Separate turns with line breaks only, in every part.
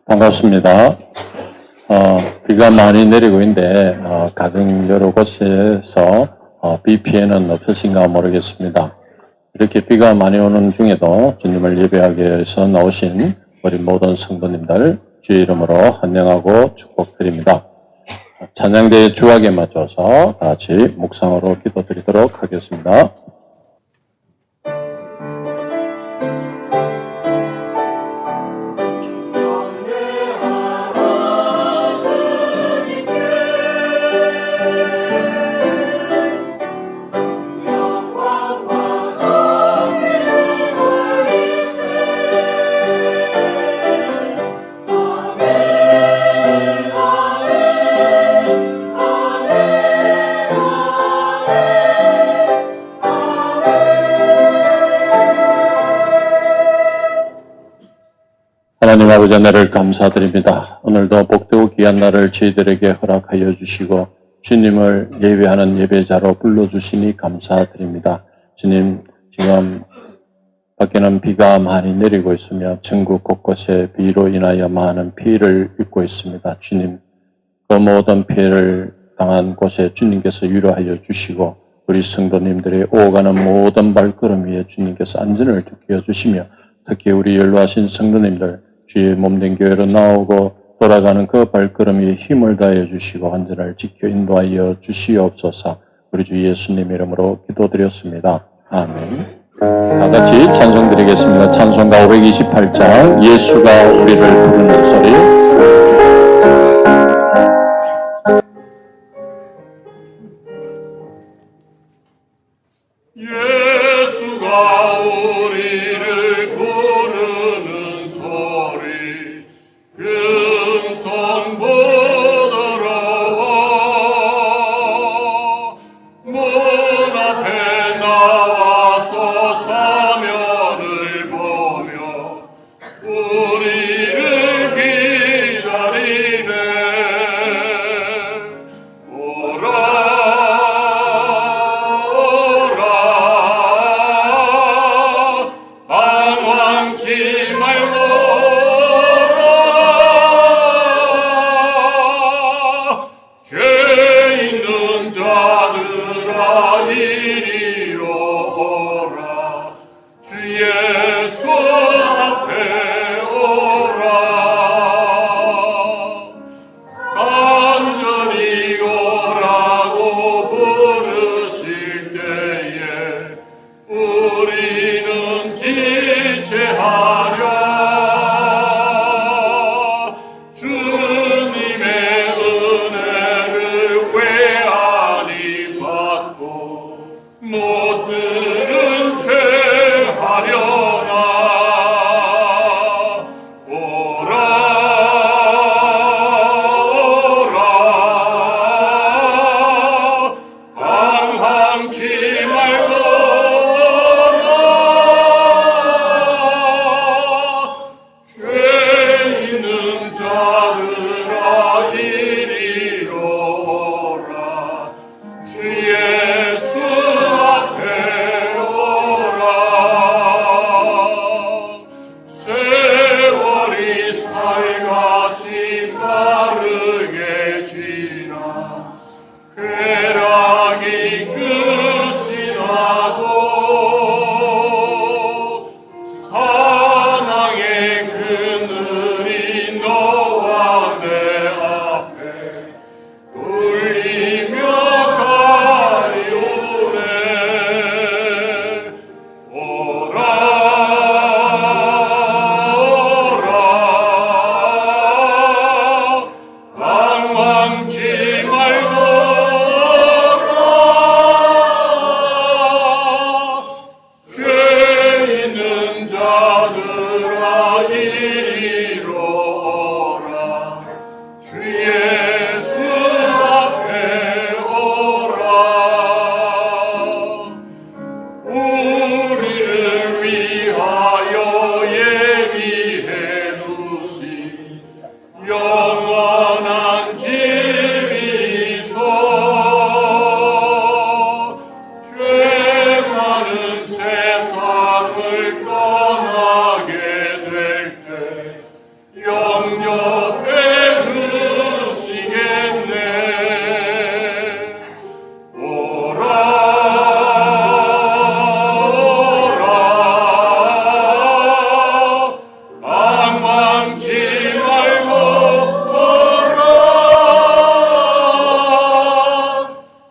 반갑습니다. 비가 많이 내리고 있는데 가등 여러 곳에서 비 피해는 없으신가 모르겠습니다. 이렇게 비가 많이 오는 중에도 주님을 예배하기 위해서 나오신 우리 모든 성도님들 주의 이름으로 환영하고 축복드립니다. 찬양대의 주악에 맞춰서 다 같이 묵상으로 기도드리도록 하겠습니다. 하나님 아버지 은혜를 감사드립니다. 오늘도 복되고 귀한 날을 저희들에게 허락하여 주시고 주님을 예배하는 예배자로 불러주시니 감사드립니다. 주님, 지금 밖에는 비가 많이 내리고 있으며 전국 곳곳에 비로 인하여 많은 피해를 입고 있습니다. 주님, 그 모든 피해를 당한 곳에 주님께서 위로하여 주시고 우리 성도님들의 오가는 모든 발걸음 위에 주님께서 안전을 주여 주시며 특히 우리 연로하신 성도님들 주의 몸된 교회로 나오고 돌아가는 그 발걸음 위에 힘을 다해 주시고 안전을 지켜 인도하여 주시옵소서. 우리 주 예수님 이름으로 기도드렸습니다. 아멘. 다 같이 찬송 드리겠습니다. 찬송가 528장 예수가 우리를 부르는 소리.
영영 망치 말고 오라.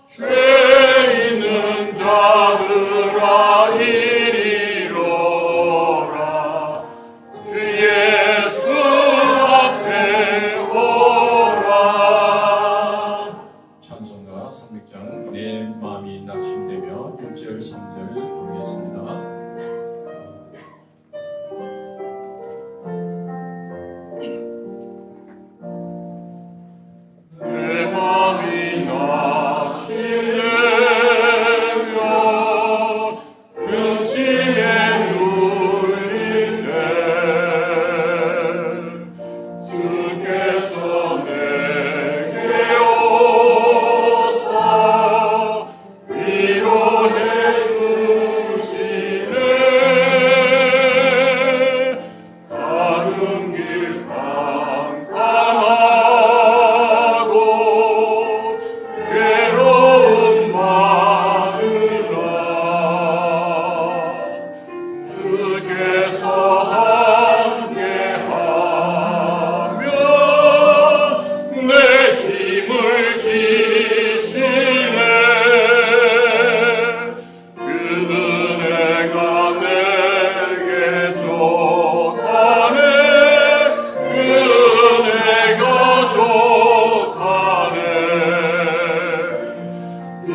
죄 있는 자들아 이리로라. 주 예수 앞에 오라.
찬송가 300장 내 마음이 낮춤되며 1절 3절 부르겠습니다.
내 마음이 나시려며 근심에 눌릴 때 주께서 내게 오사 위로해 주시네. 가는 길 깜깜하고 괴로운 마누라 주께서 함께하며 내 짐을 지시네. 그 은혜가 내게 족하네. 그 은혜가 족하네. 이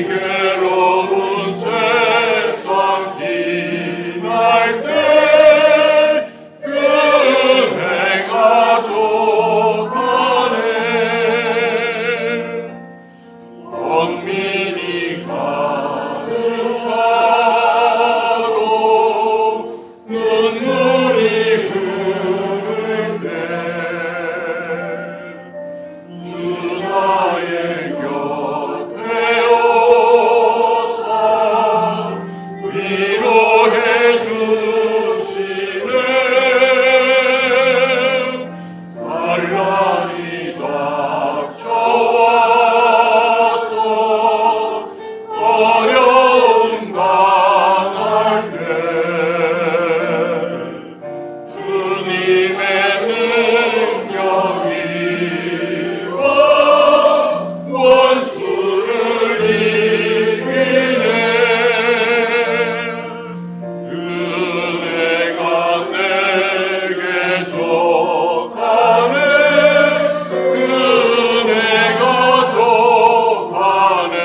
괴로운 세상 지날 때 그 은혜가 족하네. 원민이 가득차고 눈물이 흐를 때 주 나의 곁에 오사 위로해 주시네. 반란이 닥쳐와서 어려움 당할 때 주님의 능력이 원수를 이기네. 그 은혜가 내게 족하네. 그 은혜가 족하네.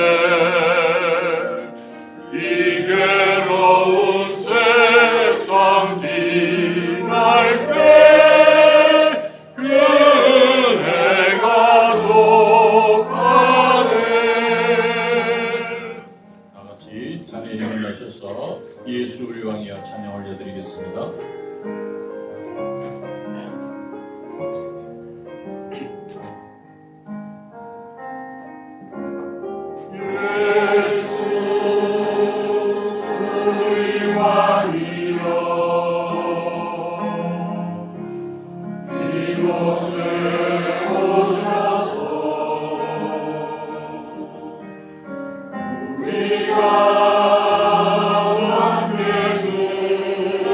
이 괴로운 세상 지날 때 그 은혜가 족하네.
다 같이 자리에 일어나셔서 예수 우리 왕이여 찬양 올려드리겠습니다.
예수 우리 왕이여 이곳에 오셔서 우리가 함께 누리는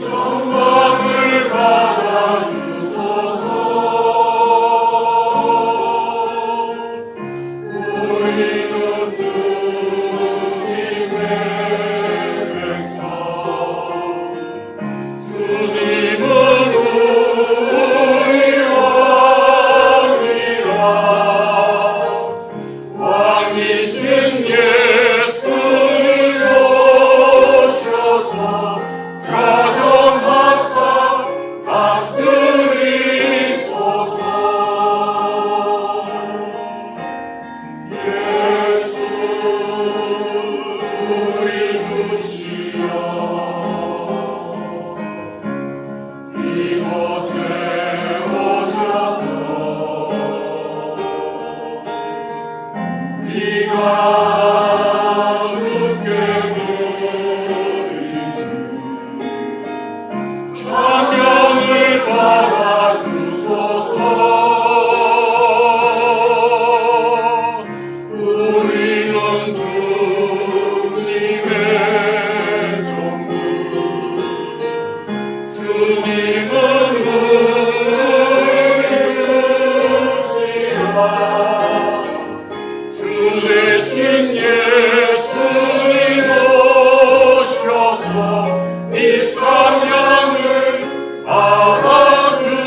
영광을 받아주소서. 우리는 주님의 백성, 주님은 우리 왕이라. 왕이신 예수님 오셔서 가정하사 다스리소서. 예수 우리 주시여 주님은 우리시라 주 대신 예수님 오셔서 이 찬양을 받아주소서.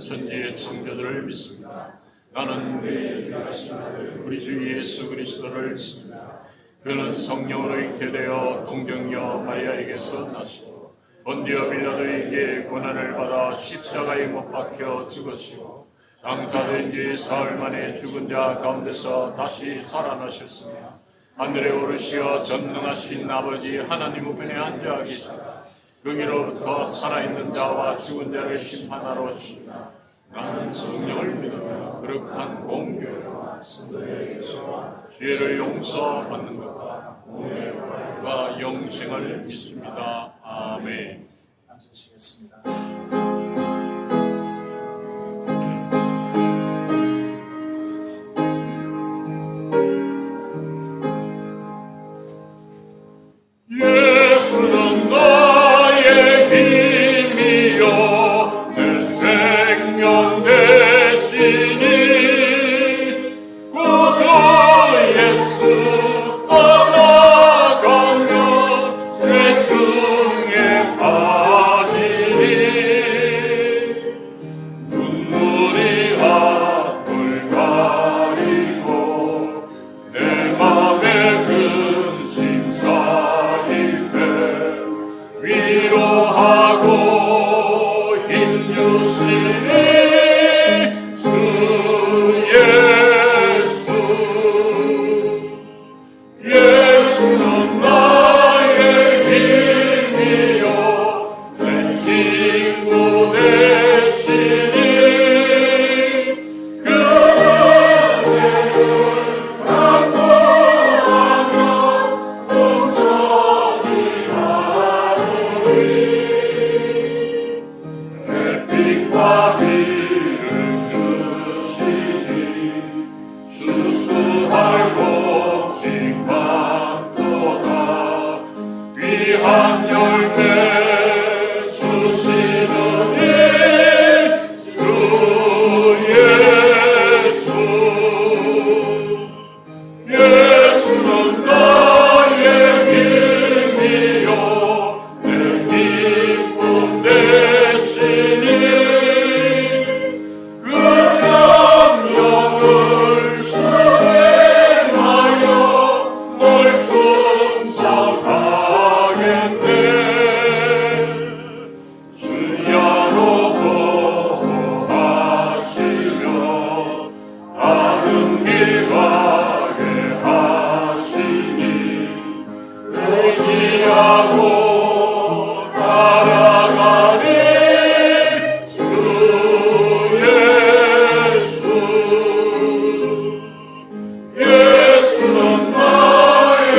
천지의 창조주를 믿습니다. 나는 우리 주 예수 그리스도를 믿습니다. 그는 성령으로 있게 되어 동정녀 마리아에게서 나시고 본디오 빌라도에게 고난을 받아 십자가에 못 박혀 죽으시고 장사된 지 사흘 만에 죽은 자 가운데서 다시 살아나셨으며 하늘에 오르시어 전능하신 아버지 하나님 우편에 앉아 계시다. 거기로부터 살아있는 자와 죽은 자를 심판하러 오시다. 나는 성령을 믿으며 거룩한 공교회와 성도의 교제와 죄를 용서받는 것과 몸의 부활과 영생을 믿습니다. 아멘.
앉으시겠습니다.
예수는 나의 힘이요 내 생명 되시니 구주 예수 떠나가면 죄 중에 빠지니 눈물이 앞을 가리고 내 맘에 근심 쌓일 때 위로하고 힘주시니 주 예수. 예수는 나의 힘이요 내 친구 되시니 그대를 강구하며 동성이 나누리 햇빛과 비를 주시니 주수할 곡식 많도다 귀한 열매 주시느니 주 예수. 예수는 나의 힘이요 내 기쁨 되시니 그 명령을 수행하여 널 충성하겠네. 주야로 보호하시며 다른 길 가게 하시니 의지하고 따라가니 주 예수. 예수는 나의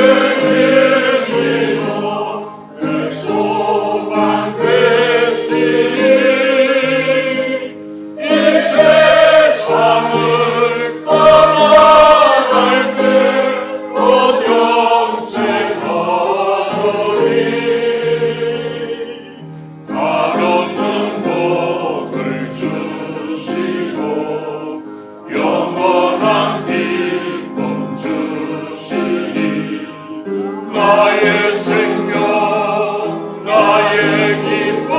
힘이요 내 소망 되시니 이 세상을 떠나갈 때 곧 영생 얻으리. 한없는 복을 주시고 영원한 기쁨 주시니 나의 생명 나의 기쁨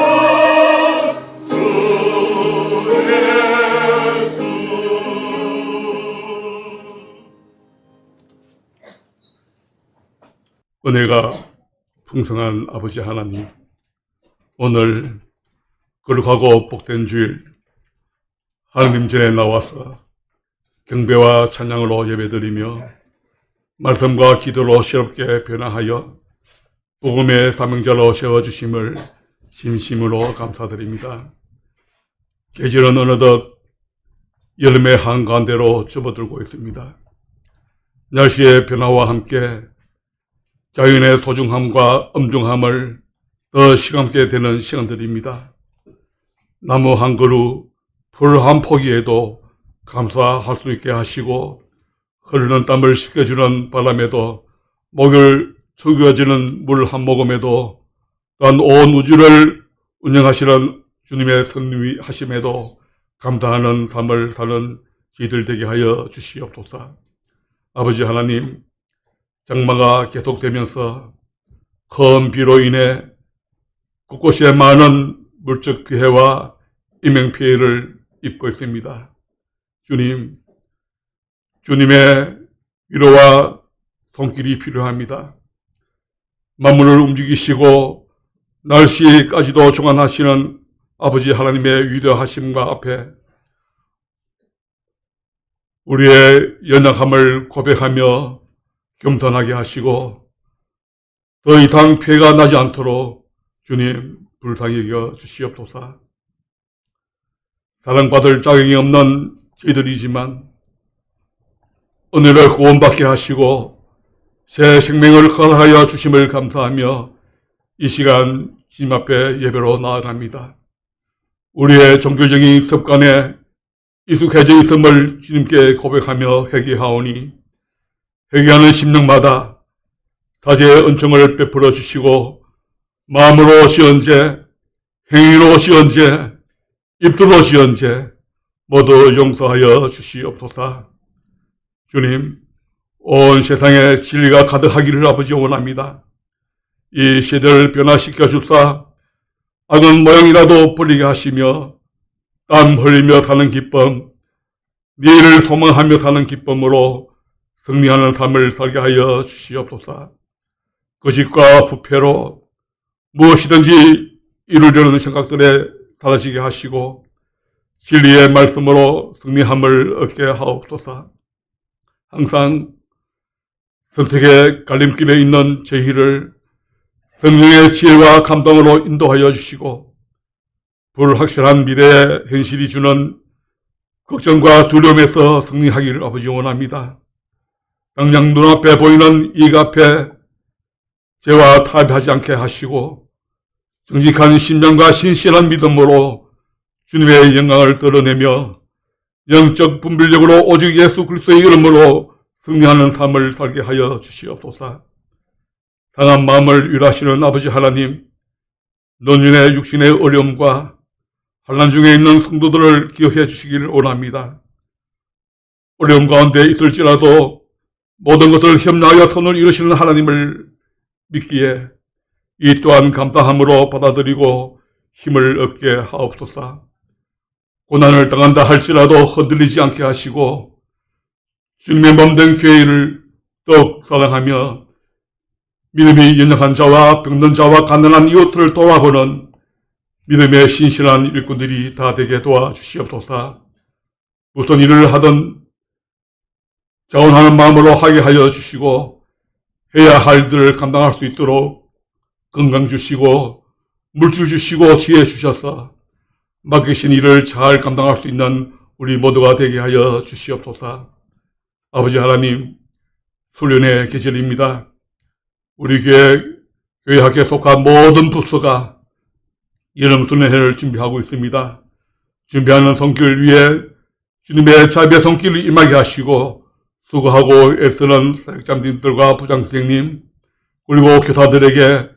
주 예수.
은혜가 풍성한 아버지 하나님, 오늘 거룩하고 복된 주일 하나님 전에 나와서 경배와 찬양으로 예배드리며 말씀과 기도로 새롭게 변화하여 복음의 사명자로 세워주심을 진심으로 감사드립니다. 계절은 어느덧 여름의 한가운데로 접어들고 있습니다. 날씨의 변화와 함께 자연의 소중함과 엄중함을 더 실감하게 되는 시간들입니다. 나무 한 그루, 풀 한 포기에도 감사할 수 있게 하시고 흐르는 땀을 식혀주는 바람에도 목을 축여주는 물 한 모금에도 또한 온 우주를 운영하시는 주님의 섭리하심에도 감사하는 삶을 사는 저희들 되게 하여 주시옵소서. 아버지 하나님, 장마가 계속되면서 큰 비로 인해 곳곳에 많은 물적 피해와 인명 피해를 입고 있습니다. 주님, 주님의 위로와 손길이 필요합니다. 만물을 움직이시고 날씨까지도 주관하시는 아버지 하나님의 위대하심과 앞에 우리의 연약함을 고백하며 겸손하게 하시고 더 이상 피해가 나지 않도록 주님 불쌍히 여겨 주시옵소서. 사랑받을 자격이 없는 저희들이지만 은혜를 구원받게 하시고 새 생명을 허락하여 주심을 감사하며 이 시간 주님 앞에 예배로 나아갑니다. 우리의 종교적인 습관에 익숙해져 있음을 주님께 고백하며 회개하오니 회개하는 심령마다 다제의 은총을 베풀어 주시고 마음으로 시언제, 행위로 시언제, 입술로 시언제 모두 용서하여 주시옵소서. 주님, 온 세상에 진리가 가득하기를 아버지 원합니다. 이 시대를 변화시켜 주사 악은 모양이라도 버리게 하시며 땀 흘리며 사는 기쁨, 내일을 소망하며 사는 기쁨으로 승리하는 삶을 살게 하여 주시옵소서. 거짓과 부패로 무엇이든지 이루려는 생각들에 사라지게 하시고 진리의 말씀으로 승리함을 얻게 하옵소서. 항상 선택의 갈림길에 있는 저희를 성령의 지혜와 감동으로 인도하여 주시고 불확실한 미래의 현실이 주는 걱정과 두려움에서 승리하기를 아버지 원합니다. 당장 눈앞에 보이는 이익 앞에 죄와 타협하지 않게 하시고 정직한 심령과 신실한 믿음으로 주님의 영광을 드러내며 영적 분별력으로 오직 예수 그리스도의 이름으로 승리하는 삶을 살게 하여 주시옵소서. 상한 마음을 위로하시는 아버지 하나님, 논윤의 육신의 어려움과 환난 중에 있는 성도들을 기억해 주시기를 원합니다. 어려움 가운데 있을지라도 모든 것을 협력하여 선을 이루시는 하나님을 믿기에 이 또한 감사함으로 받아들이고 힘을 얻게 하옵소서. 고난을 당한다 할지라도 흔들리지 않게 하시고 주님의 몸된 교회를 더욱 사랑하며 믿음이 연약한 자와 병든 자와 가난한 이웃들을 도와보는 믿음의 신실한 일꾼들이 다 되게 도와주시옵소서. 무슨 일을 하든 자원하는 마음으로 하게 하여 주시고 해야 할 일을 감당할 수 있도록 건강 주시고 물질 주시고 지혜 주셔서 맡기신 일을 잘 감당할 수 있는 우리 모두가 되게 하여 주시옵소서. 아버지 하나님, 수련의 계절입니다. 우리 교회 학교에 속한 모든 부서가 여름 수련회를 준비하고 있습니다. 준비하는 손길 위에 주님의 자비의 손길을 임하게 하시고 수고하고 애쓰는 사역자님들과 부장선생님 그리고 교사들에게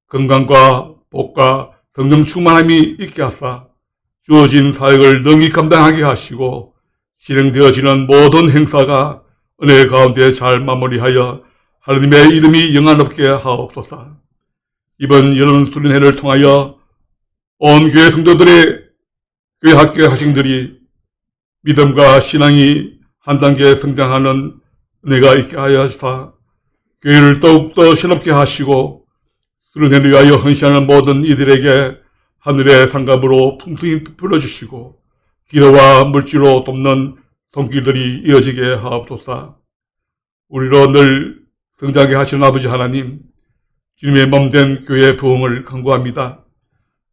건강과 복과 성령 충만함이 있게 하사 주어진 사역을 능히 감당하게 하시고 실행되어지는 모든 행사가 은혜 가운데 잘 마무리하여 하나님의 이름이 영화롭게 하옵소서. 이번 여름 수련회를 통하여 온 교회 성도들의 교회 학교의 학생들이 믿음과 신앙이 한 단계 성장하는 은혜가 있게 하여 하시사 교회를 더욱더 신업게 하시고 수련회를 위하여 헌신하는 모든 이들에게 하늘의 상급으로 풍성히 풀어주시고 기도와 물질로 돕는 손길들이 이어지게 하옵소서. 우리로 늘 성장하게 하시는 아버지 하나님, 주님의 몸된 교회의 부흥을 간구합니다.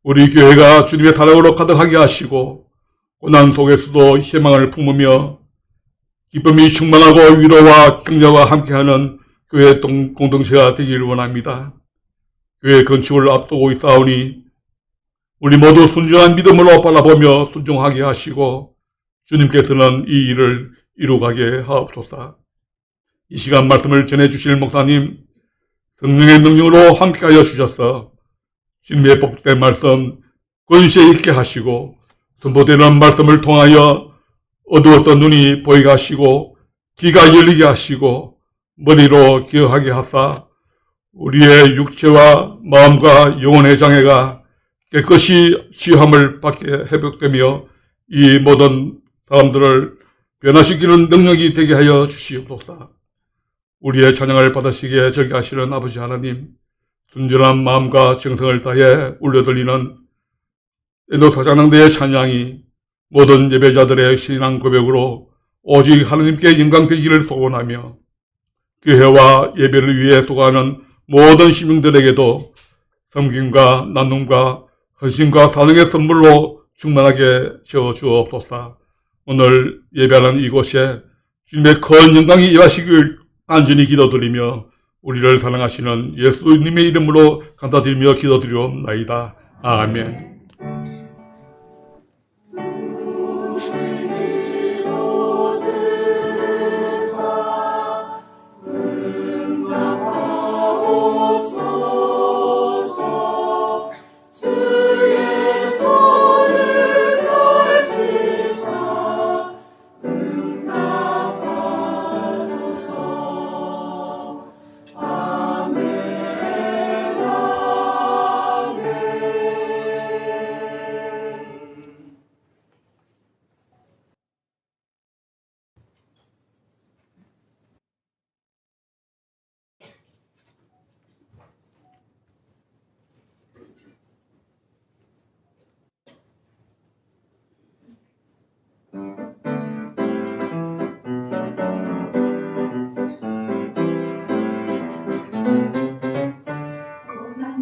우리 교회가 주님의 사랑으로 가득하게 하시고 고난 속에서도 희망을 품으며 기쁨이 충만하고 위로와 격려와 함께하는 교회 공동체가 되기를 원합니다. 교회 건축을 앞두고 있사오니 우리 모두 순전한 믿음으로 바라보며 순종하게 하시고 주님께서는 이 일을 이루가게 하옵소서. 이 시간 말씀을 전해주실 목사님 성령의 능력으로 함께하여 주셔서 주님의 복된 말씀 권세 있게 하시고 선포되는 말씀을 통하여 어두웠던 눈이 보이게 하시고 귀가 열리게 하시고 머리로 기억하게 하사 우리의 육체와 마음과 영혼의 장애가 깨끗이 치유함을 받게 회복되며 이 모든 사람들을 변화시키는 능력이 되게 하여 주시옵소서. 우리의 찬양을 받으시기에 절개하시는 아버지 하나님, 순전한 마음과 정성을 다해 울려들리는 에녹사장당대의 찬양이 모든 예배자들의 신앙 고백으로 오직 하나님께 영광 되기를 소원하며 교회와 예배를 위해 수고하는 모든 시민들에게도 섬김과 나눔과 헌신과 사랑의 선물로 충만하게 채워주옵소서. 오늘 예배하는 이곳에 주님의 큰 영광이 임하시길 안전히 기도드리며 우리를 사랑하시는 예수님의 이름으로 감사드리며 기도드리옵나이다. 아멘.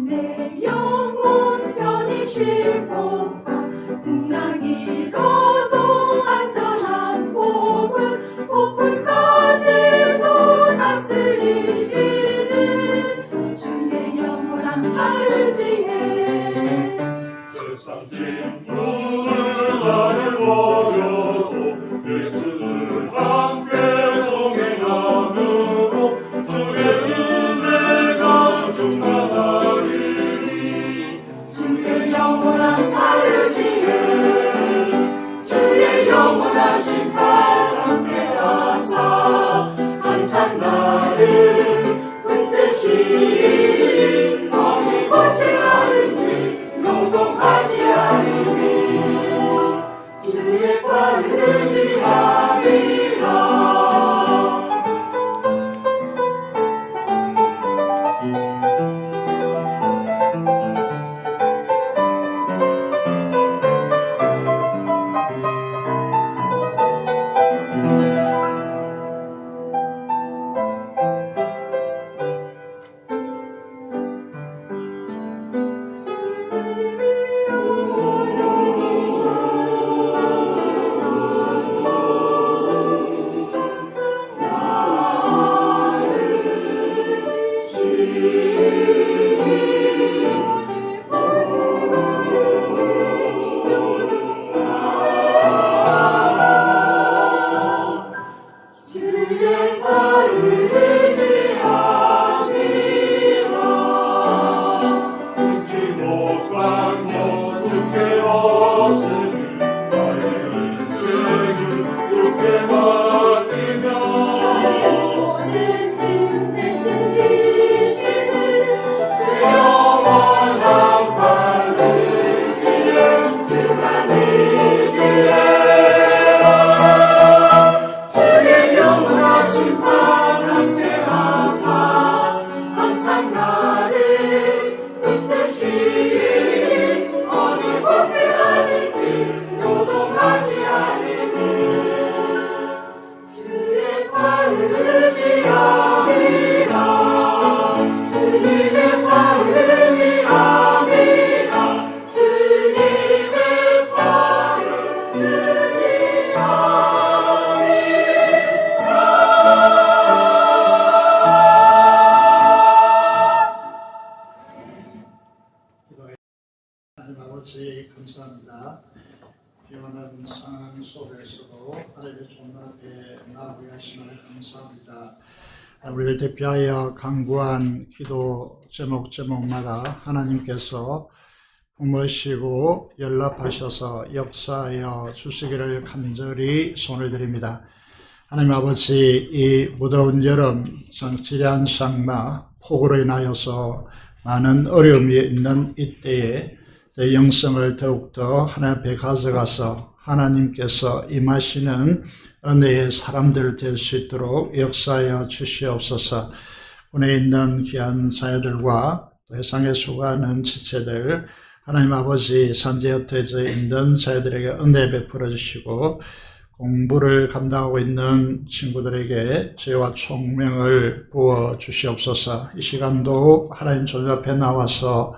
내 영혼 편히 쉴 곳과 풍랑이로도 안전한 곳은 폭풍까지도 다스리시는 주의 영원한 가르지에
세상 진문을 나를 버려도 예수를 함께 동행함으로 주의 은혜가 충만하리니
주의 영원한 가르지에 주의 영원하신 팔 함께하사 항상 나를 붙드시니 어느 곳에 가든지 요동하지 않으니 주의 팔을 의지하리라. 주님이 영원하시라.
상황 속에서도 하나님의 존 앞에 나아가게 하심을 감사합니다. 우리를 대표하여 간구한 기도 제목마다 하나님께서 품으시고 연락하셔서 역사하여 주시기를 간절히 손을 드립니다. 하나님 아버지, 이 무더운 여름 질환 장마 폭우로 인하여서 많은 어려움이 있는 이때에 내 영성을 더욱더 하나님 앞에 가져가서 하나님께서 임하시는 은혜의 사람들 될 수 있도록 역사하여 주시옵소서. 군에 있는 귀한 자녀들과 세상에 수고하는 지체들, 하나님 아버지 산지에 흩어져 있는 자녀들에게 은혜 베풀어 주시고, 공부를 감당하고 있는 친구들에게 지혜와 총명을 부어 주시옵소서. 이 시간도 하나님 존 앞에 나와서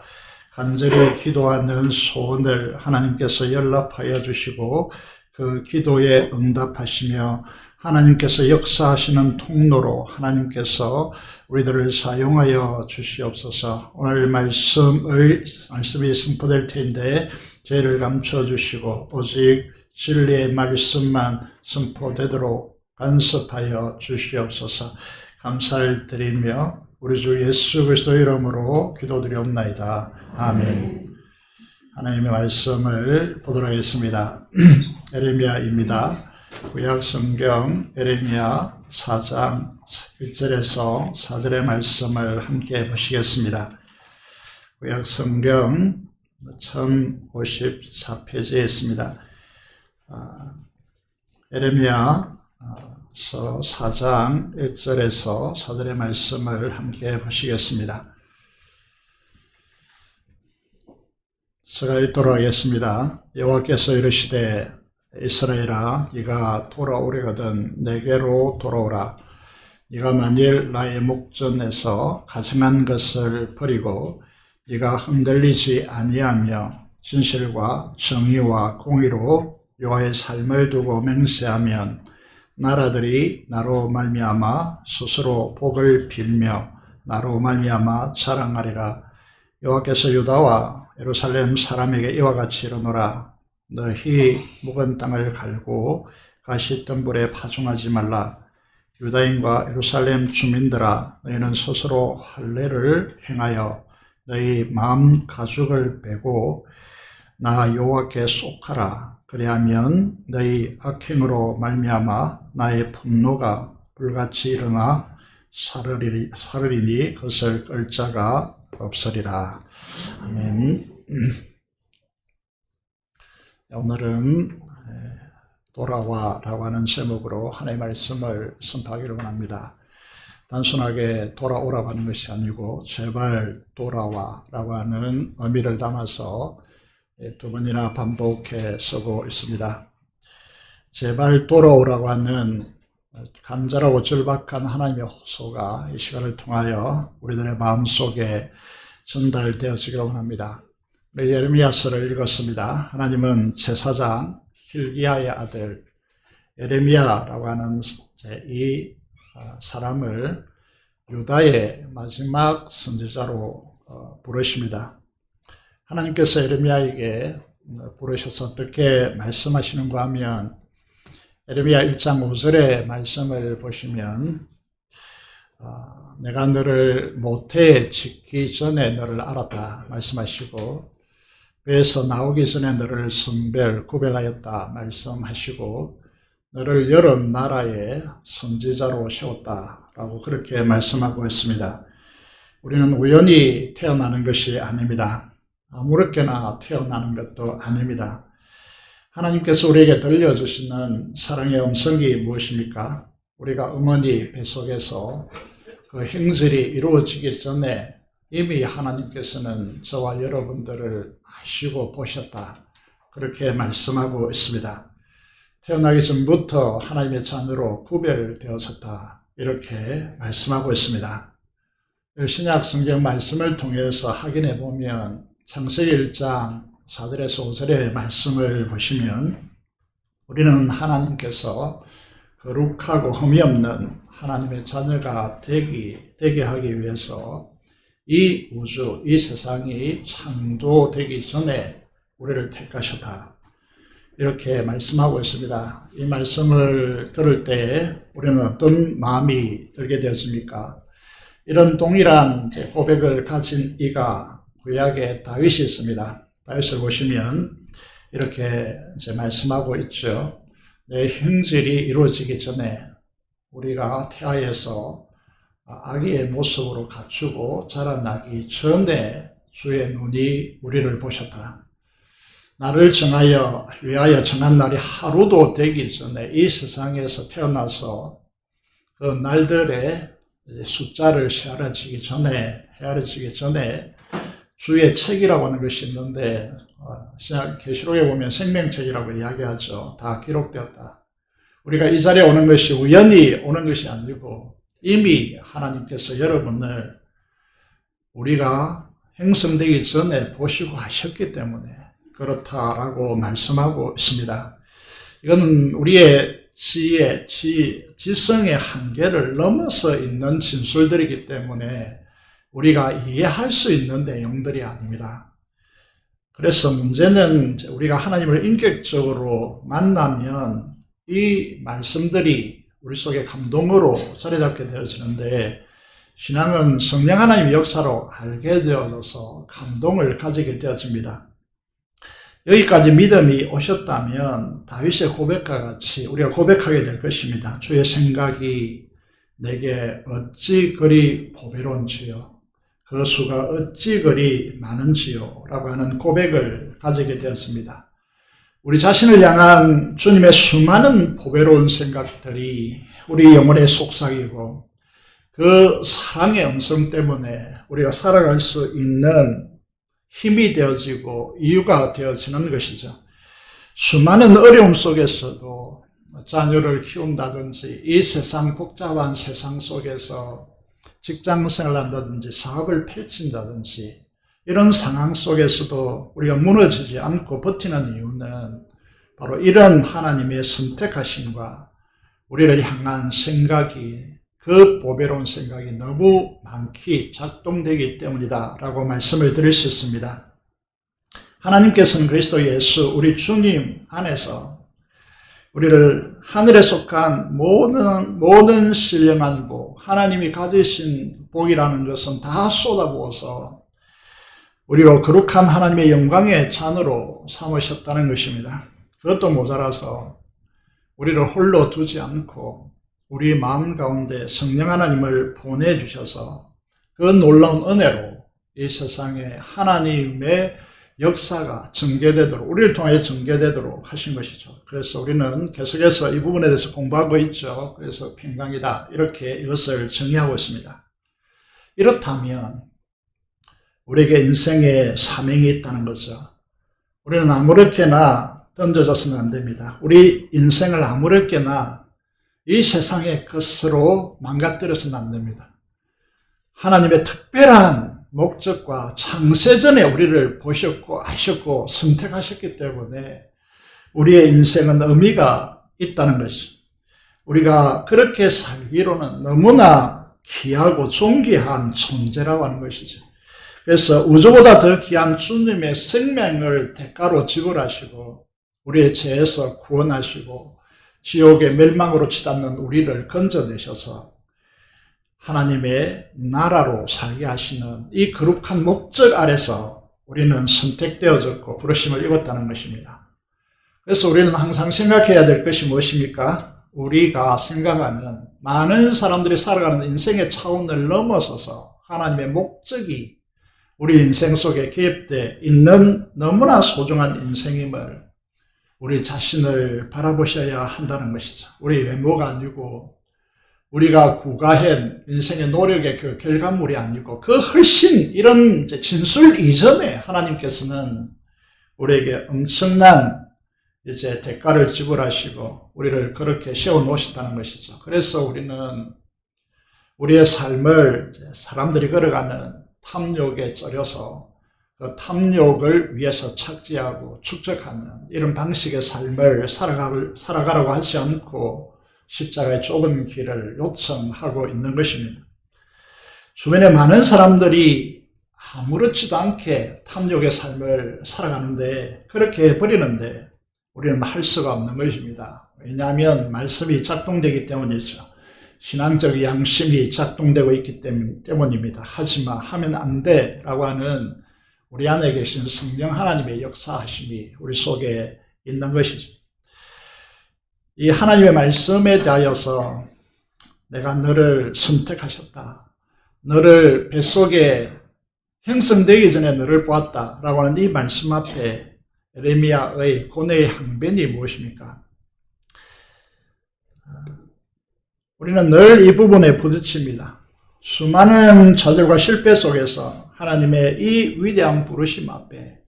간절히 기도하는 소원을 하나님께서 연락하여 주시고 그 기도에 응답하시며 하나님께서 역사하시는 통로로 하나님께서 우리들을 사용하여 주시옵소서. 오늘 말씀이 선포될 텐데 죄를 감춰 주시고 오직 진리의 말씀만 선포되도록 간섭하여 주시옵소서. 감사를 드리며 우리 주 예수 그리스도의 이름으로 기도드리옵나이다. 아멘. 하나님의 말씀을 보도록 하겠습니다. 에레미야입니다. 구약 성경 에레미야 4장 1절에서 4절의 말씀을 함께 보시겠습니다. 구약 성경 1054페이지에 있습니다. 에레미야 4장 1절에서 4절의 말씀을 함께 보시겠습니다. 제가 읽도록 하겠습니다. 여호와께서 이르시되 이스라엘아, 네가 돌아오려거든 내게로 돌아오라. 네가 만일 나의 목전에서 가증한 것을 버리고 네가 흔들리지 아니하며 진실과 정의와 공의로 여호와의 삶을 두고 맹세하면 나라들이 나로 말미암아 스스로 복을 빌며 나로 말미암아 자랑하리라. 여호와께서 유다와 예루살렘 사람에게 이와 같이 이르노라. 너희 묵은 땅을 갈고 가시덤불에 파종하지 말라. 유다인과 예루살렘 주민들아, 너희는 스스로 할례를 행하여 너희 마음 가죽을 빼고 나 여호와께 속하라. 그리하면 너희 악행으로 말미암아 나의 분노가 불같이 일어나 사르리니 그것을 끌 자가 없으리라. 아멘. 오늘은 돌아와라고 하는 제목으로 하나님의 말씀을 선포하기를 원합니다. 단순하게 돌아오라고 하는 것이 아니고 제발 돌아와라고 하는 의미를 담아서 두 번이나 반복해 쓰고 있습니다. 제발 돌아오라고 하는 간절하고 절박한 하나님의 호소가 이 시간을 통하여 우리들의 마음속에 전달되어지기를 원합니다. 우리 예레미야서를 읽었습니다. 하나님은 제사장 hil기야의 아들 예레미야라고 하는 이 사람을 유다의 마지막 선지자로 부르십니다. 하나님께서 예레미야에게 부르셔서 어떻게 말씀하시는가 하면 예레미야 1장 5절의 말씀을 보시면 내가 너를 모태에 짓기 전에 너를 알았다 말씀하시고 배에서 나오기 전에 너를 구별하였다 말씀하시고 너를 여러 나라의 선지자로 세웠다라고 그렇게 말씀하고 있습니다. 우리는 우연히 태어나는 것이 아닙니다. 아무렇게나 태어나는 것도 아닙니다. 하나님께서 우리에게 들려주시는 사랑의 음성이 무엇입니까? 우리가 어머니 뱃속에서 그 형질이 이루어지기 전에 이미 하나님께서는 저와 여러분들을 아시고 보셨다. 그렇게 말씀하고 있습니다. 태어나기 전부터 하나님의 자녀로 구별되었었다. 이렇게 말씀하고 있습니다. 신약 성경 말씀을 통해서 확인해 보면 창세기 1장 4절에서 5절의 말씀을 보시면 우리는 하나님께서 거룩하고 흠이 없는 하나님의 자녀가 되게 하기 위해서 이 우주, 이 세상이 창조되기 전에 우리를 택하셨다. 이렇게 말씀하고 있습니다. 이 말씀을 들을 때 우리는 어떤 마음이 들게 되었습니까? 이런 동일한 고백을 가진 이가 구약에 다윗이 있습니다. 다윗을 보시면 이렇게 말씀하고 있죠. 내 형질이 이루어지기 전에 우리가 태아에서 아기의 모습으로 갖추고 자라나기 전에 주의 눈이 우리를 보셨다. 나를 위하여 정한 날이 하루도 되기 전에 이 세상에서 태어나서 그 날들의 숫자를 헤아려지기 전에 주의 책이라고 하는 것이 있는데 계시록에 보면 생명책이라고 이야기하죠. 다 기록되었다. 우리가 이 자리에 오는 것이 우연히 오는 것이 아니고 이미 하나님께서 여러분을 우리가 형성되기 전에 보시고 하셨기 때문에 그렇다라고 말씀하고 있습니다. 이건 우리의 지성의 한계를 넘어서 있는 진술들이기 때문에 우리가 이해할 수 있는 내용들이 아닙니다. 그래서 문제는 우리가 하나님을 인격적으로 만나면 이 말씀들이 우리 속에 감동으로 자리잡게 되어지는데 신앙은 성령 하나님의 역사로 알게 되어져서 감동을 가지게 되어집니다. 여기까지 믿음이 오셨다면 다윗의 고백과 같이 우리가 고백하게 될 것입니다. 주의 생각이 내게 어찌 그리 보배로운지요. 그 수가 어찌 그리 많은지요. 라고 하는 고백을 가지게 되었습니다. 우리 자신을 향한 주님의 수많은 보배로운 생각들이 우리 영혼의 속삭이고 그 사랑의 음성 때문에 우리가 살아갈 수 있는 힘이 되어지고 이유가 되어지는 것이죠. 수많은 어려움 속에서도 자녀를 키운다든지 이 세상 복잡한 세상 속에서 직장생활을 한다든지 사업을 펼친다든지 이런 상황 속에서도 우리가 무너지지 않고 버티는 이유는 바로 이런 하나님의 선택하심과 우리를 향한 생각이 그 보배로운 생각이 너무 많게 작동되기 때문이다 라고 말씀을 드릴 수 있습니다. 하나님께서는 그리스도 예수 우리 주님 안에서 우리를 하늘에 속한 모든 신령한 복, 하나님이 가지신 복이라는 것은 다 쏟아부어서 우리로 거룩한 하나님의 영광의 잔으로 삼으셨다는 것입니다. 그것도 모자라서 우리를 홀로 두지 않고 우리 마음 가운데 성령 하나님을 보내주셔서 그 놀라운 은혜로 이 세상에 하나님의 역사가 전개되도록 우리를 통해 전개되도록 하신 것이죠. 그래서 우리는 계속해서 이 부분에 대해서 공부하고 있죠. 그래서 평강이다 이렇게 이것을 정의하고 있습니다. 이렇다면 우리에게 인생의 사명이 있다는 거죠. 우리는 아무렇게나 던져져서는 안 됩니다. 우리 인생을 아무렇게나 이 세상의 것으로 망가뜨려서는 안 됩니다. 하나님의 특별한 목적과 창세전에 우리를 보셨고 아셨고 선택하셨기 때문에 우리의 인생은 의미가 있다는 것이죠. 우리가 그렇게 살기로는 너무나 귀하고 존귀한 존재라고 하는 것이죠. 그래서 우주보다 더 귀한 주님의 생명을 대가로 지불하시고 우리의 죄에서 구원하시고 지옥의 멸망으로 치닫는 우리를 건져내셔서 하나님의 나라로 살게 하시는 이 거룩한 목적 아래서 우리는 선택되어졌고 부르심을 입었다는 것입니다. 그래서 우리는 항상 생각해야 될 것이 무엇입니까? 우리가 생각하는 많은 사람들이 살아가는 인생의 차원을 넘어서서 하나님의 목적이 우리 인생 속에 개입되어 있는 너무나 소중한 인생임을 우리 자신을 바라보셔야 한다는 것이죠. 우리 외모가 아니고 우리가 구가한 인생의 노력의 그 결과물이 아니고 그 훨씬 이런 진술 이전에 하나님께서는 우리에게 엄청난 대가를 지불하시고 우리를 그렇게 세워 놓으셨다는 것이죠. 그래서 우리는 우리의 삶을 사람들이 걸어가는 탐욕에 쩔여서 그 탐욕을 위해서 착지하고 축적하는 이런 방식의 삶을 살아가라고 하지 않고 십자가의 좁은 길을 요청하고 있는 것입니다. 주변에 많은 사람들이 아무렇지도 않게 탐욕의 삶을 살아가는데 그렇게 버리는데 우리는 할 수가 없는 것입니다. 왜냐하면 말씀이 작동되기 때문이죠. 신앙적 양심이 작동되고 있기 때문입니다. 하지마, 하면 안 돼 라고 하는 우리 안에 계신 성령 하나님의 역사하심이 우리 속에 있는 것이죠. 이 하나님의 말씀에 대하여서 내가 너를 선택하셨다, 너를 뱃속에 형성되기 전에 너를 보았다 라고 하는 이 말씀 앞에 예레미야의 고뇌의 항변이 무엇입니까? 우리는 늘 이 부분에 부딪힙니다. 수많은 좌절과 실패 속에서 하나님의 이 위대한 부르심 앞에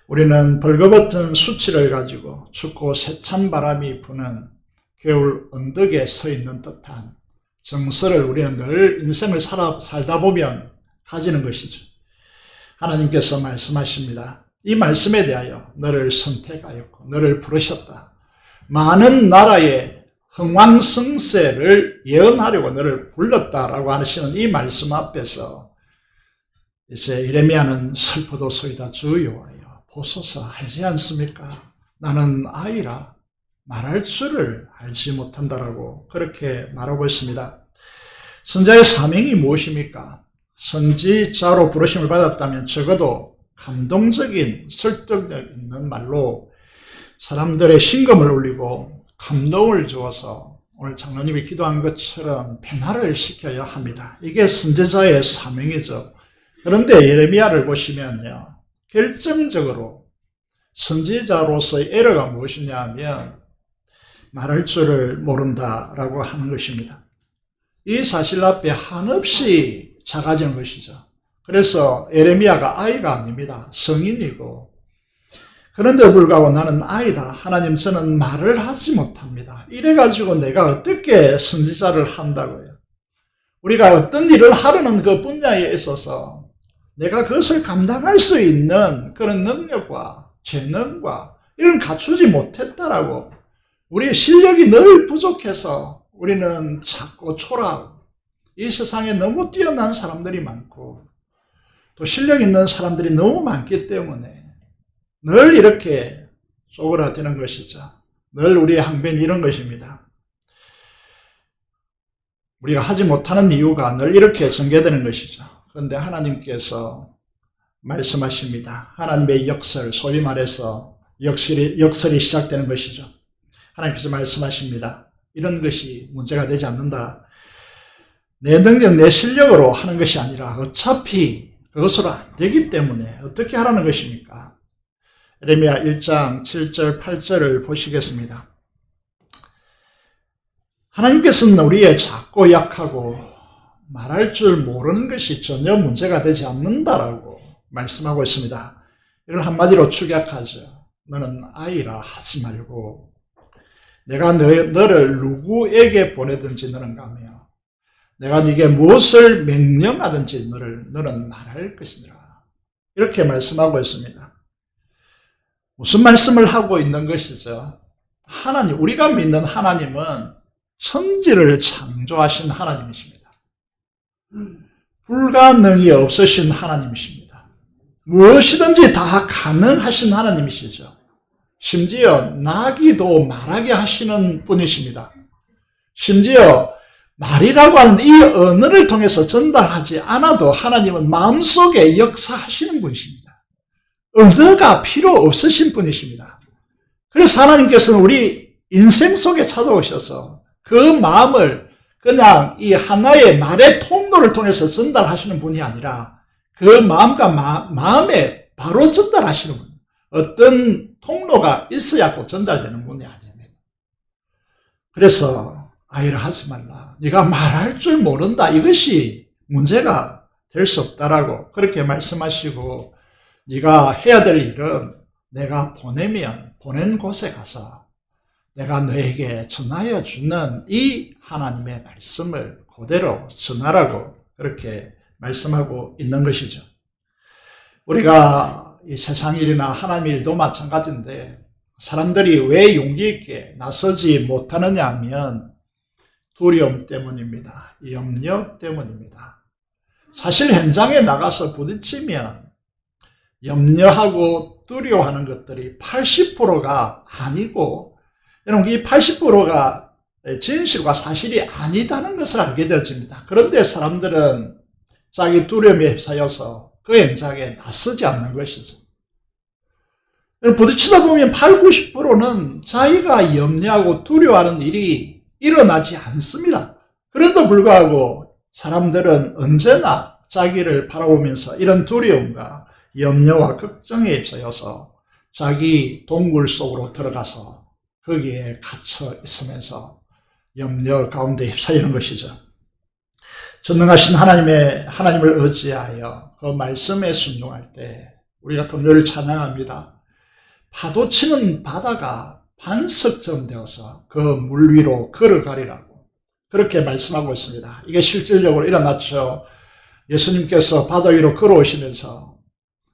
우리는 벌거벗은 수치를 가지고 춥고 세찬 바람이 부는 겨울 언덕에 서 있는 듯한 정서를 우리는 늘 인생을 살다 보면 가지는 것이죠. 하나님께서 말씀하십니다. 이 말씀에 대하여 너를 선택하였고 너를 부르셨다. 많은 나라의 흥왕성쇠를 예언하려고 너를 불렀다라고 하시는 이 말씀 앞에서 이제 예레미야는 슬퍼도소이다 주 여호와여 보소서 하지 않습니까? 나는 아이라 말할 줄을 알지 못한다라고 그렇게 말하고 있습니다. 선자의 사명이 무엇입니까? 선지자로 부르심을 받았다면 적어도 감동적인 설득력 있는 말로 사람들의 심금을 울리고 감동을 주어서 오늘 장로님이 기도한 것처럼 변화를 시켜야 합니다. 이게 선지자의 사명이죠. 그런데 예레미야를 보시면요, 결정적으로 선지자로서의 에러가 무엇이냐 하면 말할 줄을 모른다라고 하는 것입니다. 이 사실 앞에 한없이 작아지는 것이죠. 그래서 예레미야가 아이가 아닙니다. 성인이고, 그런데 불구하고 나는 아이다. 하나님, 저는 말을 하지 못합니다. 이래가지고 내가 어떻게 선지자를 한다고요? 우리가 어떤 일을 하려는 그 분야에 있어서 내가 그것을 감당할 수 있는 그런 능력과 재능과 이런 갖추지 못했다라고, 우리의 실력이 늘 부족해서 우리는 작고 초라하고, 이 세상에 너무 뛰어난 사람들이 많고 또 실력 있는 사람들이 너무 많기 때문에 늘 이렇게 쪼그라드는 것이죠. 늘 우리의 항변이 이런 것입니다. 우리가 하지 못하는 이유가 늘 이렇게 전개되는 것이죠. 그런데 하나님께서 말씀하십니다. 하나님의 역설, 소위 말해서 역설이 시작되는 것이죠. 하나님께서 말씀하십니다. 이런 것이 문제가 되지 않는다. 내 능력, 내 실력으로 하는 것이 아니라 어차피 그것으로 안 되기 때문에 어떻게 하라는 것입니까? 예레미야 1장 7절 8절을 보시겠습니다. 하나님께서는 우리의 작고 약하고 말할 줄 모르는 것이 전혀 문제가 되지 않는다라고 말씀하고 있습니다. 이걸 한마디로 축약하죠. 너는 아이라 하지 말고 내가 너를 누구에게 보내든지 너는 가며 내가 네게 무엇을 명령하든지 너는 말할 것이니라. 이렇게 말씀하고 있습니다. 무슨 말씀을 하고 있는 것이죠? 하나님, 우리가 믿는 하나님은 천지를 창조하신 하나님이십니다. 불가능이 없으신 하나님이십니다. 무엇이든지 다 가능하신 하나님이시죠. 심지어 나기도 말하게 하시는 분이십니다. 심지어 말이라고 하는 이 언어를 통해서 전달하지 않아도 하나님은 마음속에 역사하시는 분이십니다. 언어가 필요 없으신 분이십니다. 그래서 하나님께서는 우리 인생 속에 찾아오셔서 그 마음을 그냥 이 하나의 말의 통로를 통해서 전달하시는 분이 아니라 그 마음과 마음에 바로 전달하시는 분. 어떤 통로가 있어야 꼭 전달되는 분이 아닙니다. 그래서 아이를 하지 말라. 네가 말할 줄 모른다. 이것이 문제가 될 수 없다라고 그렇게 말씀하시고, 네가 해야 될 일은 내가 보낸 곳에 가서 내가 너에게 전하여 주는 이 하나님의 말씀을 그대로 전하라고 그렇게 말씀하고 있는 것이죠. 우리가 이 세상 일이나 하나님 일도 마찬가지인데 사람들이 왜 용기 있게 나서지 못하느냐 하면 두려움 때문입니다. 염려 때문입니다. 사실 현장에 나가서 부딪히면 염려하고 두려워하는 것들이 80%가 아니고, 여러분, 이 80%가 진실과 사실이 아니다는 것을 알게 되어집니다. 그런데 사람들은 자기 두려움에 휩싸여서 그 현장에 나서지 않는 것이죠. 부딪히다 보면 80, 90%는 자기가 염려하고 두려워하는 일이 일어나지 않습니다. 그래도 불구하고 사람들은 언제나 자기를 바라보면서 이런 두려움과 염려와 걱정에 휩싸여서 자기 동굴 속으로 들어가서 거기에 갇혀 있으면서 염려 가운데 휩싸이는 것이죠. 전능하신 하나님을 의지하여 그 말씀에 순종할 때 우리가 금요일 찬양합니다. 파도 치는 바다가 반석처럼 되어서 그 물 위로 걸어가리라고 그렇게 말씀하고 있습니다. 이게 실질적으로 일어났죠. 예수님께서 바다 위로 걸어오시면서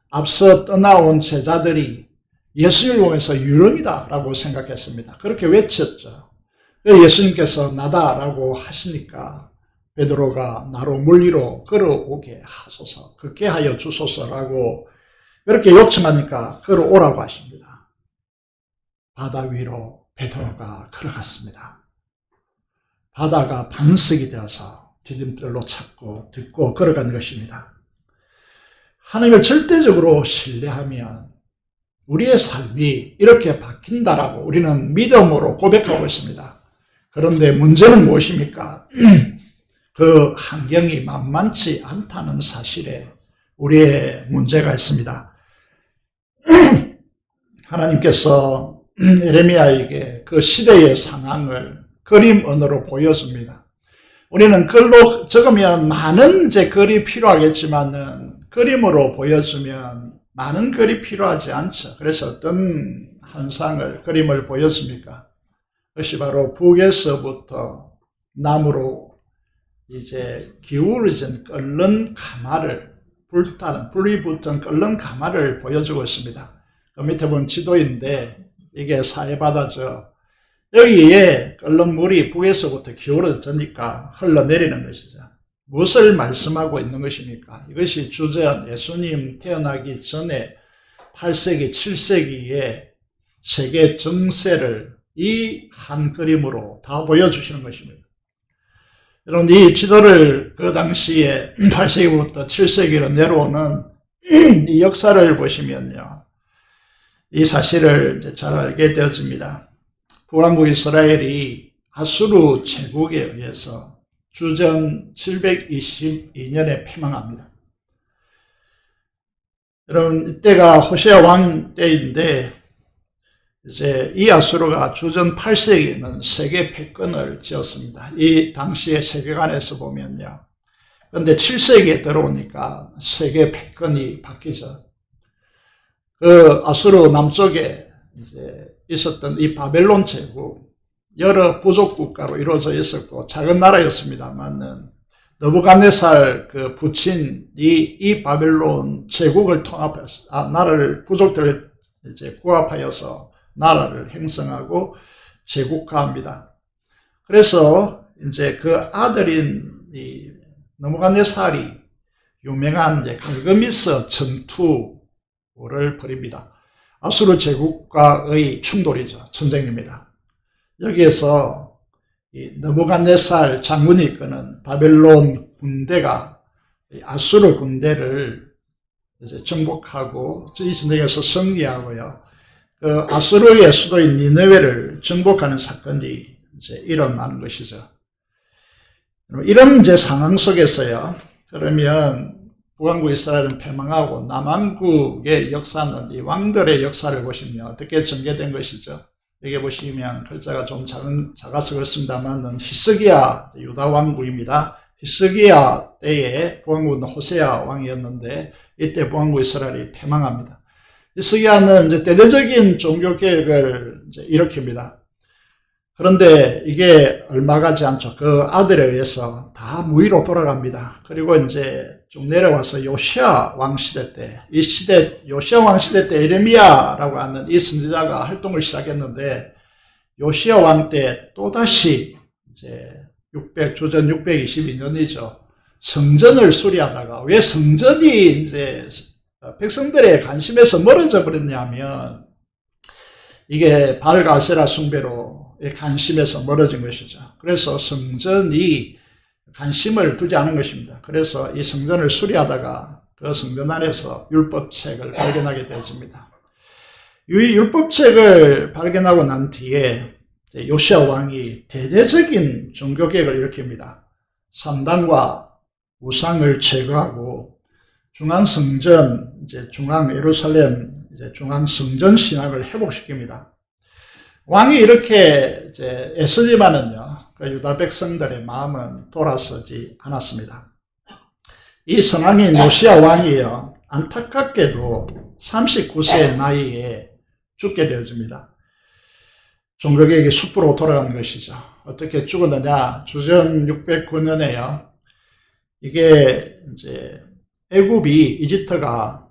앞서 떠나온 제자들이 예수님을 보면서 유령이다 라고 생각했습니다. 그렇게 외쳤죠. 예수님께서 나다라고 하시니까 베드로가 나로 물 위로 걸어오게 하소서, 걷게 하여 주소서라고 그렇게 요청하니까 걸어오라고 하십니다. 바다 위로 베드로가 걸어갔습니다. 바다가 반석이 되어서 디딤돌로 찾고 듣고 걸어가는 것입니다. 하나님을 절대적으로 신뢰하면 우리의 삶이 이렇게 바뀐다라고 우리는 믿음으로 고백하고 있습니다. 그런데 문제는 무엇입니까? 그 환경이 만만치 않다는 사실에 우리의 문제가 있습니다. 하나님께서 예레미야에게 그 시대의 상황을 그림 언어로 보여줍니다. 우리는 글로 적으면 많은 글이 필요하겠지만은 그림으로 보여주면 많은 글이 필요하지 않죠. 그래서 어떤 환상을, 그림을 보여줍니까? 그것이 바로 북에서부터 남으로 이제 기울어진 끓는 가마를, 불이 붙은 끓는 가마를 보여주고 있습니다. 그 밑에 보면 지도인데 이게 사해바다죠. 여기에 끓는 물이 북에서부터 기울어지니까 흘러내리는 것이죠. 무엇을 말씀하고 있는 것입니까? 이것이 주전 예수님 태어나기 전에 8세기, 7세기에 세계 정세를 이 한 그림으로 다 보여주시는 것입니다. 여러분, 이 지도를 그 당시에 8세기부터 7세기로 내려오는 이 역사를 보시면요, 이 사실을 이제 잘 알게 되어집니다. 북왕국 이스라엘이 아수르 제국에 의해서 주전 722년에 패망합니다. 여러분, 이때가 호세아 왕 때인데, 이제 이 아수르가 주전 8세기에는 세계 패권을 지었습니다. 이 당시의 세계관에서 보면요. 그런데 7세기에 들어오니까 세계 패권이 바뀌죠. 그 아수르 남쪽에 이제 있었던 이 바벨론 제국, 여러 부족 국가로 이루어져 있었고 작은 나라였습니다만은 느부갓네살 그 부친 이 바벨론 제국을 통합해서 나라를 부족들을 이제 구합하여서 나라를 형성하고 제국화합니다. 그래서 이제 그 아들인 이 느부갓네살이 유명한 이제 갈그미스 전투를 벌입니다. 아수르 제국과의 충돌이죠. 전쟁입니다. 여기에서 이 느부갓네살 장군이 이끄는 바벨론 군대가 아수르 군대를 이제 정복하고 이 전쟁에서 승리하고요. 그 아수르의 수도인 니느웨를 정복하는 사건이 이제 일어나는 것이죠. 이런 이제 상황 속에서요. 그러면 북왕국 이스라엘은 패망하고 남왕국의 역사는 이 왕들의 역사를 보시면 어떻게 전개된 것이죠. 여기 보시면 글자가 좀 작아서 그렇습니다만 히스기야 유다 왕국입니다. 히스기야 때에 북왕국은 호세아 왕이었는데 이때 북왕국 이스라엘이 패망합니다. 히스기야는 이제 대대적인 종교 개혁을 이제 일으킵니다. 그런데 이게 얼마 가지 않죠. 그 아들에 의해서 다 무위로 돌아갑니다. 그리고 이제 쭉 내려와서 요시야 왕 시대 때, 이 시대, 요시야 왕 시대 때 예레미야라고 하는 이 선지자가 활동을 시작했는데, 요시야 왕 때 또다시 이제 주전 622년이죠. 성전을 수리하다가, 왜 성전이 이제 백성들의 관심에서 멀어져 버렸냐면 이게 바알과 아세라 숭배로 관심에서 멀어진 것이죠. 그래서 성전이 관심을 두지 않은 것입니다. 그래서 이 성전을 수리하다가 그 성전 안에서 율법책을 발견하게 되어집니다. 이 율법책을 발견하고 난 뒤에 요시야 왕이 대대적인 종교개혁을 일으킵니다. 산당과 우상을 제거하고 중앙성전, 중앙 예루살렘, 중앙 성전 신학을 회복시킵니다. 왕이 이렇게 애쓰지만은요, 그 유다 백성들의 마음은 돌아서지 않았습니다. 이 선왕인 요시야 왕이요, 안타깝게도 39세의 나이에 죽게 되어집니다. 종교개혁이 숲으로 돌아가는 것이죠. 어떻게 죽었느냐? 주전 609년에요. 이게 애굽이 이집트가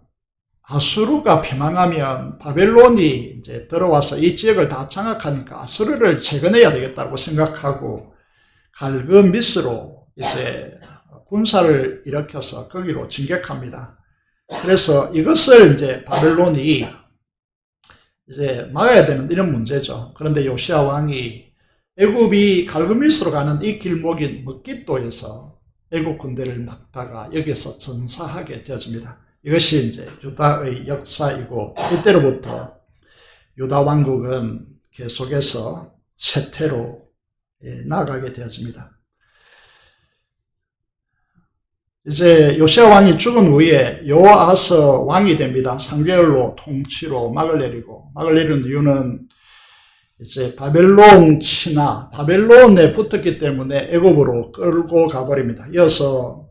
아수르가 패망하면 바벨론이 들어와서 이 지역을 다 장악하니까 아수르를 재건해야 되겠다고 생각하고 갈그미스로 군사를 일으켜서 거기로 진격합니다. 그래서 이것을 바벨론이 막아야 되는 이런 문제죠. 그런데 요시야 왕이 애굽이 갈그미스로 가는 이 길목인 먹깃도에서 애굽 군대를 막다가 여기서 전사하게 되어집니다. 이것이 유다의 역사이고 이때로부터 유다 왕국은 계속해서 쇠퇴로 나아가게 되어집니다. 이제 요시야 왕이 죽은 후에 여호아스 왕이 됩니다. 3개월로 통치로 막을 내리는 이유는 바벨론 친하, 바벨론에 붙었기 때문에 애굽으로 끌고 가버립니다. 이어서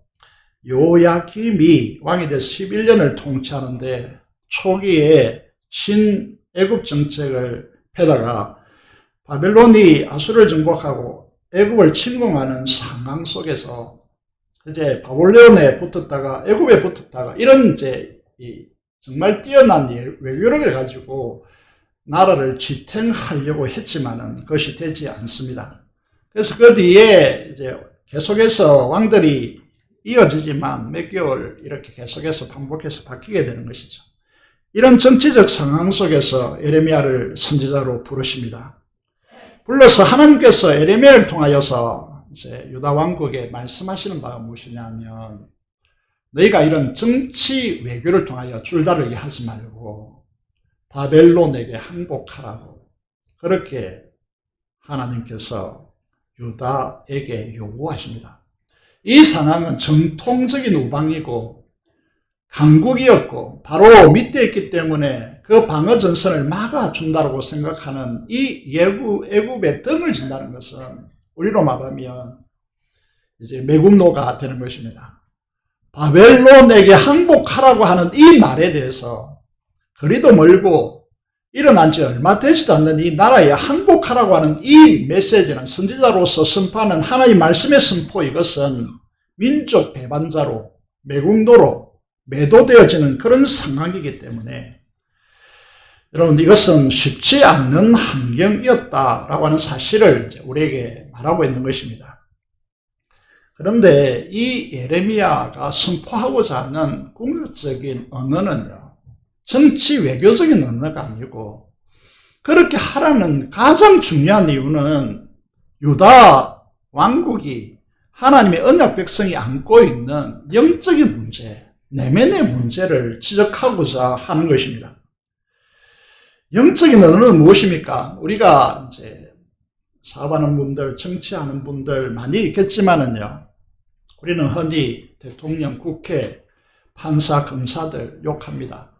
요야김이 왕이 돼서 11년을 통치하는데 초기에 신애굽 정책을 펴다가 바벨론이 아수르를 정복하고 애굽을 침공하는 상황 속에서 바벨론에 붙었다가 애굽에 붙었다가 이런 정말 뛰어난 외교력을 가지고 나라를 지탱하려고 했지만은 그것이 되지 않습니다. 그래서 그 뒤에 계속해서 왕들이 이어지지만 몇 개월 이렇게 계속해서 반복해서 바뀌게 되는 것이죠. 이런 정치적 상황 속에서 에레미야를 선지자로 부르십니다. 불러서 하나님께서 에레미야를 통하여서 유다 왕국에 말씀하시는 바가 무엇이냐면 너희가 이런 정치 외교를 통하여 줄다르기 하지 말고 바벨론에게 항복하라고 그렇게 하나님께서 유다에게 요구하십니다. 이 상황은 정통적인 우방이고 강국이었고 바로 밑에 있기 때문에 그 방어 전선을 막아준다고 생각하는 이 애굽의 등을 진다는 것은 우리로 말하면 매국노가 되는 것입니다. 바벨론에게 항복하라고 하는 이 말에 대해서 거리도 멀고 일어난 지 얼마 되지도 않는 이 나라에 항복하라고 하는 이 메시지는 선지자로서 선포하는 하나님의 말씀의 선포, 이것은 민족 배반자로 매국노로 매도되어지는 그런 상황이기 때문에 여러분 이것은 쉽지 않는 환경이었다라고 하는 사실을 우리에게 말하고 있는 것입니다. 그런데 이 예레미야가 선포하고자 하는 궁극적인 언어는요, 정치 외교적인 언어가 아니고 그렇게 하라는 가장 중요한 이유는 유다 왕국이 하나님의 언약 백성이 안고 있는 영적인 문제, 내면의 문제를 지적하고자 하는 것입니다. 영적인 언어는 무엇입니까? 우리가 사업하는 분들, 정치하는 분들 많이 있겠지만은요, 우리는 흔히 대통령, 국회, 판사, 검사들 욕합니다.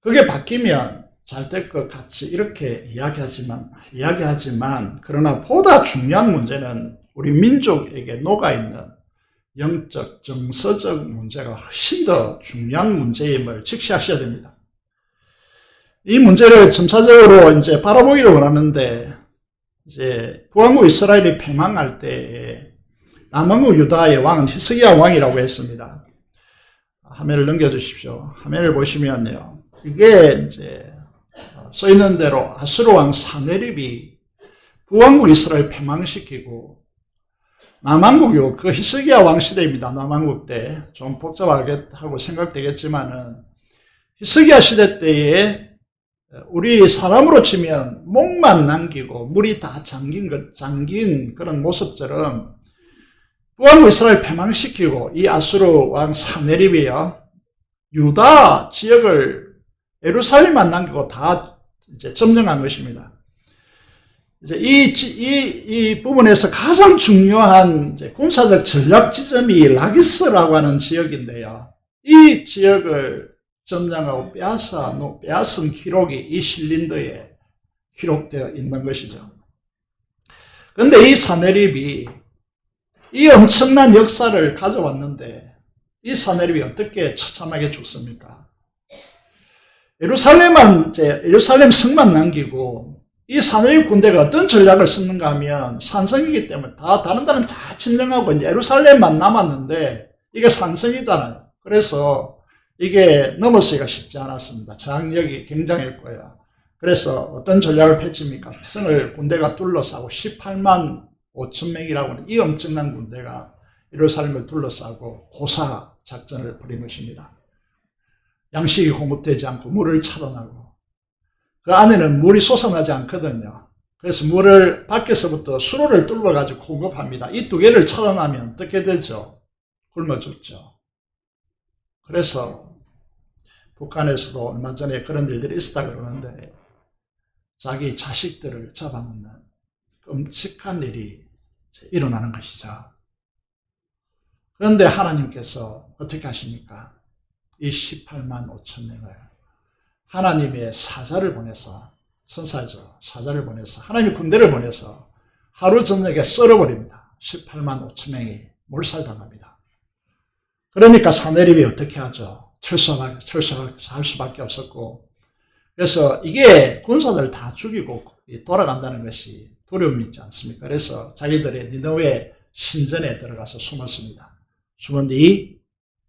그게 바뀌면 잘 될 것 같이 이렇게 이야기하지만 그러나 보다 중요한 문제는 우리 민족에게 녹아있는 영적, 정서적 문제가 훨씬 더 중요한 문제임을 직시하셔야 됩니다. 이 문제를 점차적으로 바라보기를 원하는데, 북왕국 이스라엘이 패망할 때에 남왕국 유다의 왕은 히스기야 왕이라고 했습니다. 화면을 넘겨주십시오. 화면을 보시면요, 이게 써 있는 대로 아수르 왕 사네립이 북왕국 이스라엘 패망시키고 남왕국이요, 그 히스기야 왕 시대입니다. 남왕국 때 좀 복잡하게 하고 생각되겠지만은 히스기야 시대 때에 우리 사람으로 치면 목만 남기고 물이 다 잠긴 그런 모습처럼 부하고 이스라엘 패망시키고 이 아수르 왕 사네립이요 유다 지역을 예루살렘만 남기고 다 이제 점령한 것입니다. 이제 이 부분에서 가장 중요한 이제 군사적 전략 지점이 라기스라고 하는 지역인데요. 이 지역을 점령하고 빼앗은 기록이 이 신린더에 기록되어 있는 것이죠. 그런데 이 사네립이 이 엄청난 역사를 가져왔는데 이 사네립이 어떻게 처참하게 죽습니까? 예루살렘 성만 남기고 이 사네립 군대가 어떤 전략을 쓰는가 하면 산성이기 때문에 다른 데는 다 점령하고 이제 예루살렘만 남았는데 이게 산성이잖아요. 그래서 이게 넘어서기가 쉽지 않았습니다. 저항력이 굉장했고요. 그래서 어떤 전략을 펼칩니까? 성을 군대가 둘러싸고 18만 5천 명이라고 하는 이 엄청난 군대가 예루살렘을 둘러싸고 고사 작전을 벌인 것입니다. 양식이 공급되지 않고 물을 차단하고 그 안에는 물이 솟아나지 않거든요. 그래서 물을 밖에서부터 수로를 뚫어가지고 공급합니다. 이 두 개를 차단하면 어떻게 되죠? 굶어 죽죠. 그래서 북한에서도 얼마 전에 그런 일들이 있었다 그러는데 자기 자식들을 잡아먹는 끔찍한 일이 일어나는 것이죠. 그런데 하나님께서 어떻게 하십니까? 이 18만 5천 명을 하나님의 사자를 보내서 선사죠. 사자를 보내서 하나님의 군대를 보내서 하루 저녁에 썰어버립니다. 18만 5천 명이 몰살당합니다. 그러니까 사네립이 어떻게 하죠? 철수할 수밖에 없었고 그래서 이게 군사들 다 죽이고 돌아간다는 것이 두려움이 있지 않습니까? 그래서 자기들의 니느웨 신전에 들어가서 숨었습니다. 숨은 뒤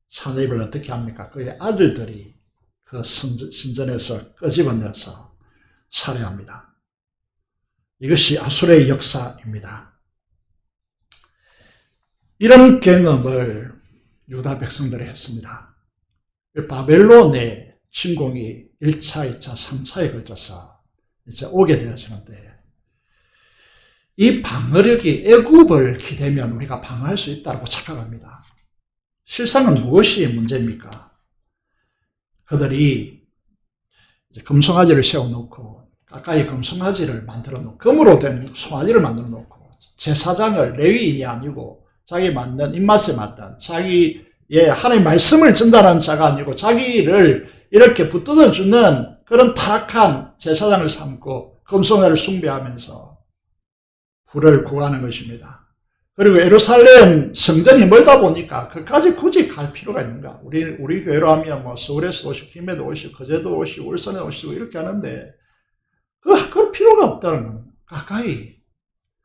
사네립을 어떻게 합니까? 그의 아들들이 그 신전에서 끄집어내서 살해합니다. 이것이 아수르의 역사입니다. 이런 경험을 유다 백성들이 했습니다. 바벨론의 침공이 1차, 2차, 3차에 걸쳐서 이제 오게 되어지는데 이 방어력이 애굽을 기대면 우리가 방어할 수 있다고 착각합니다. 실상은 무엇이 문제입니까? 그들이 이제 금송아지를 세워놓고 가까이 금송아지를 만들어 놓고 금으로 된 송아지를 만들어 놓고 제사장을 레위인이 아니고 자기 맞는 입맛에 맞던 자기의 하나님의 말씀을 전달하는 자가 아니고 자기를 이렇게 붙들어 주는 그런 타락한 제사장을 삼고 금송아지를 숭배하면서 불을 구하는 것입니다. 그리고 예루살렘 성전이 멀다 보니까 그까지 굳이 갈 필요가 있는가? 우리 교회로 하면 뭐 서울에서 오시고 김해도 오시고 거제도 오시고 울산에 오시고 이렇게 하는데 그럴 필요가 없다는 겁니다. 가까이.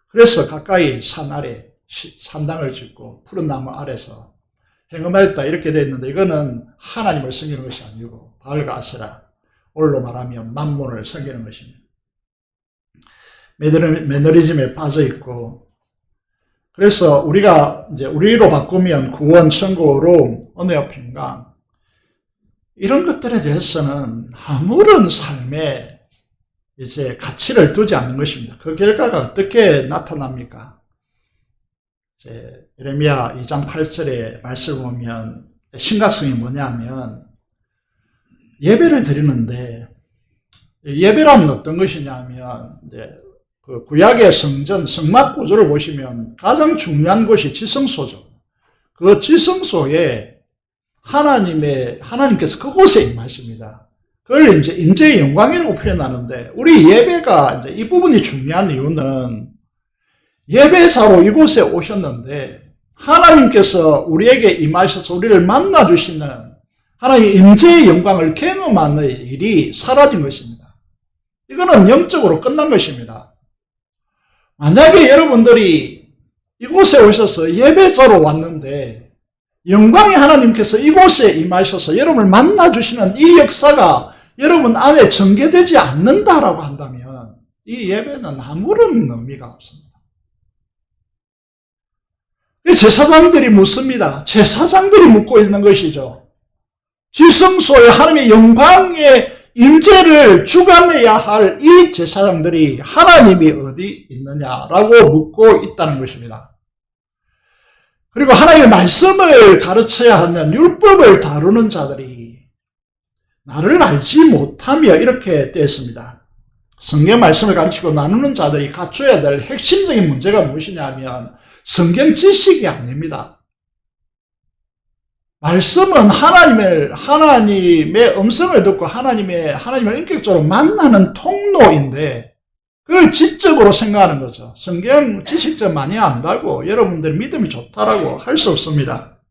그래서 가까이 산 아래 산당을 짓고 푸른 나무 아래서 행음하였다 이렇게 되어 있는데 이거는 하나님을 섬기는 것이 아니고 바알과 아세라 올로 말하면 만몬을 섬기는 것입니다. 매너리즘에 빠져 있고 그래서 우리가 이제 우리로 바꾸면 구원, 천국으로 은혜와 평강 이런 것들에 대해서는 아무런 삶에 이제 가치를 두지 않는 것입니다. 그 결과가 어떻게 나타납니까? 이제 예레미야 2장 8절의 말씀을 보면 심각성이 뭐냐면 예배를 드리는데 예배란 어떤 것이냐면 이제 그 구약의 성전, 성막 구조를 보시면 가장 중요한 것이 지성소죠. 그 지성소에 하나님께서 그곳에 임하십니다. 그걸 이제 임재의 영광이라고 표현하는데, 우리 예배가 이제 이 부분이 중요한 이유는 예배자로 이곳에 오셨는데, 하나님께서 우리에게 임하셔서 우리를 만나주시는 하나님의 임재의 영광을 경험하는 일이 사라진 것입니다. 이거는 영적으로 끝난 것입니다. 만약에 여러분들이 이곳에 오셔서 예배자로 왔는데 영광의 하나님께서 이곳에 임하셔서 여러분을 만나주시는 이 역사가 여러분 안에 전개되지 않는다라고 한다면 이 예배는 아무런 의미가 없습니다. 제사장들이 묻습니다. 제사장들이 묻고 있는 것이죠. 지성소에 하나님의 영광의 임재를 주관해야 할 이 제사장들이 하나님이 어디 있느냐라고 묻고 있다는 것입니다. 그리고 하나님의 말씀을 가르쳐야 하는 율법을 다루는 자들이 나를 알지 못하며 이렇게 됐습니다. 성경 말씀을 가르치고 나누는 자들이 갖춰야 될 핵심적인 문제가 무엇이냐면 성경 지식이 아닙니다. 말씀은 하나님의 음성을 듣고 하나님을 인격적으로 만나는 통로인데 그걸 지적으로 생각하는 거죠. 성경 지식적 많이 안다고 여러분들 믿음이 좋다라고 할 수 없습니다.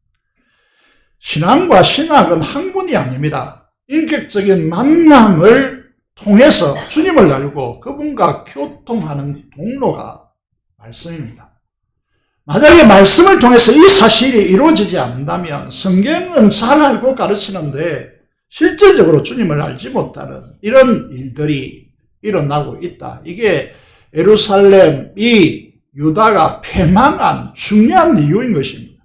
신앙과 신학은 학문이 아닙니다. 인격적인 만남을 통해서 주님을 알고 그분과 교통하는 통로가 말씀입니다. 만약에 말씀을 통해서 이 사실이 이루어지지 않는다면 성경은 잘 알고 가르치는데 실제적으로 주님을 알지 못하는 이런 일들이 일어나고 있다. 이게 예루살렘이 유다가 패망한 중요한 이유인 것입니다.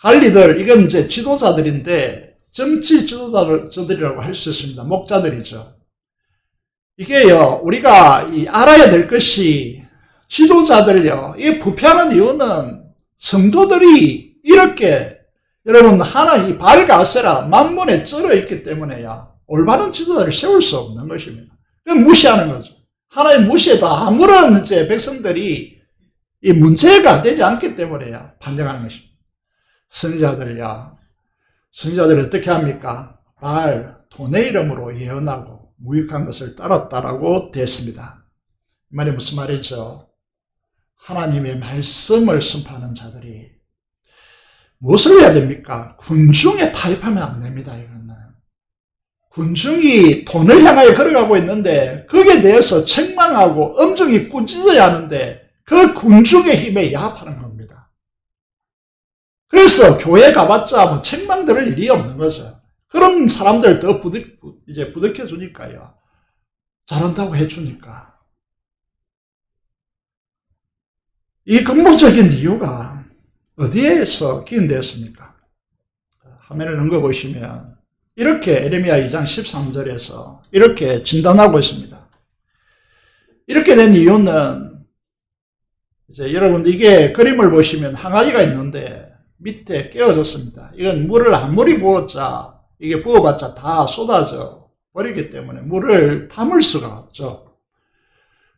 관리들, 이건 이제 지도자들인데 정치 지도자들이라고 할 수 있습니다. 목자들이죠. 이게요, 우리가 알아야 될 것이 지도자들요, 이 부패하는 이유는 성도들이 이렇게 여러분 하나님 발가세라 만문에 쩔어 있기 때문에야 올바른 지도자를 세울 수 없는 것입니다. 그건 무시하는 거죠. 하나님 무시해도 아무런 이제 백성들이 이 문제가 되지 않기 때문에야 판정하는 것입니다. 선지자들이 어떻게 합니까? 돈의 이름으로 예언하고 무익한 것을 따랐다라고 됐습니다. 이 말이 무슨 말이죠? 하나님의 말씀을 선포하는 자들이 무엇을 해야 됩니까? 군중에 타입하면 안 됩니다. 이거는 군중이 돈을 향하여 걸어가고 있는데 거기에 대해서 책망하고 엄중히 꾸짖어야 하는데 그 군중의 힘에 야합하는 겁니다. 그래서 교회 가봤자 뭐 책망 들을 일이 없는 거죠. 그런 사람들 더 부득해 주니까요. 잘한다고 해주니까. 이 근본적인 이유가 어디에서 기인되었습니까? 화면을 넘겨보시면 이렇게 에레미야 2장 13절에서 이렇게 진단하고 있습니다. 이렇게 된 이유는 이제 여러분 이게 그림을 보시면 항아리가 있는데 밑에 깨어졌습니다. 이건 물을 아무리 부어봤자 다 쏟아져 버리기 때문에 물을 담을 수가 없죠.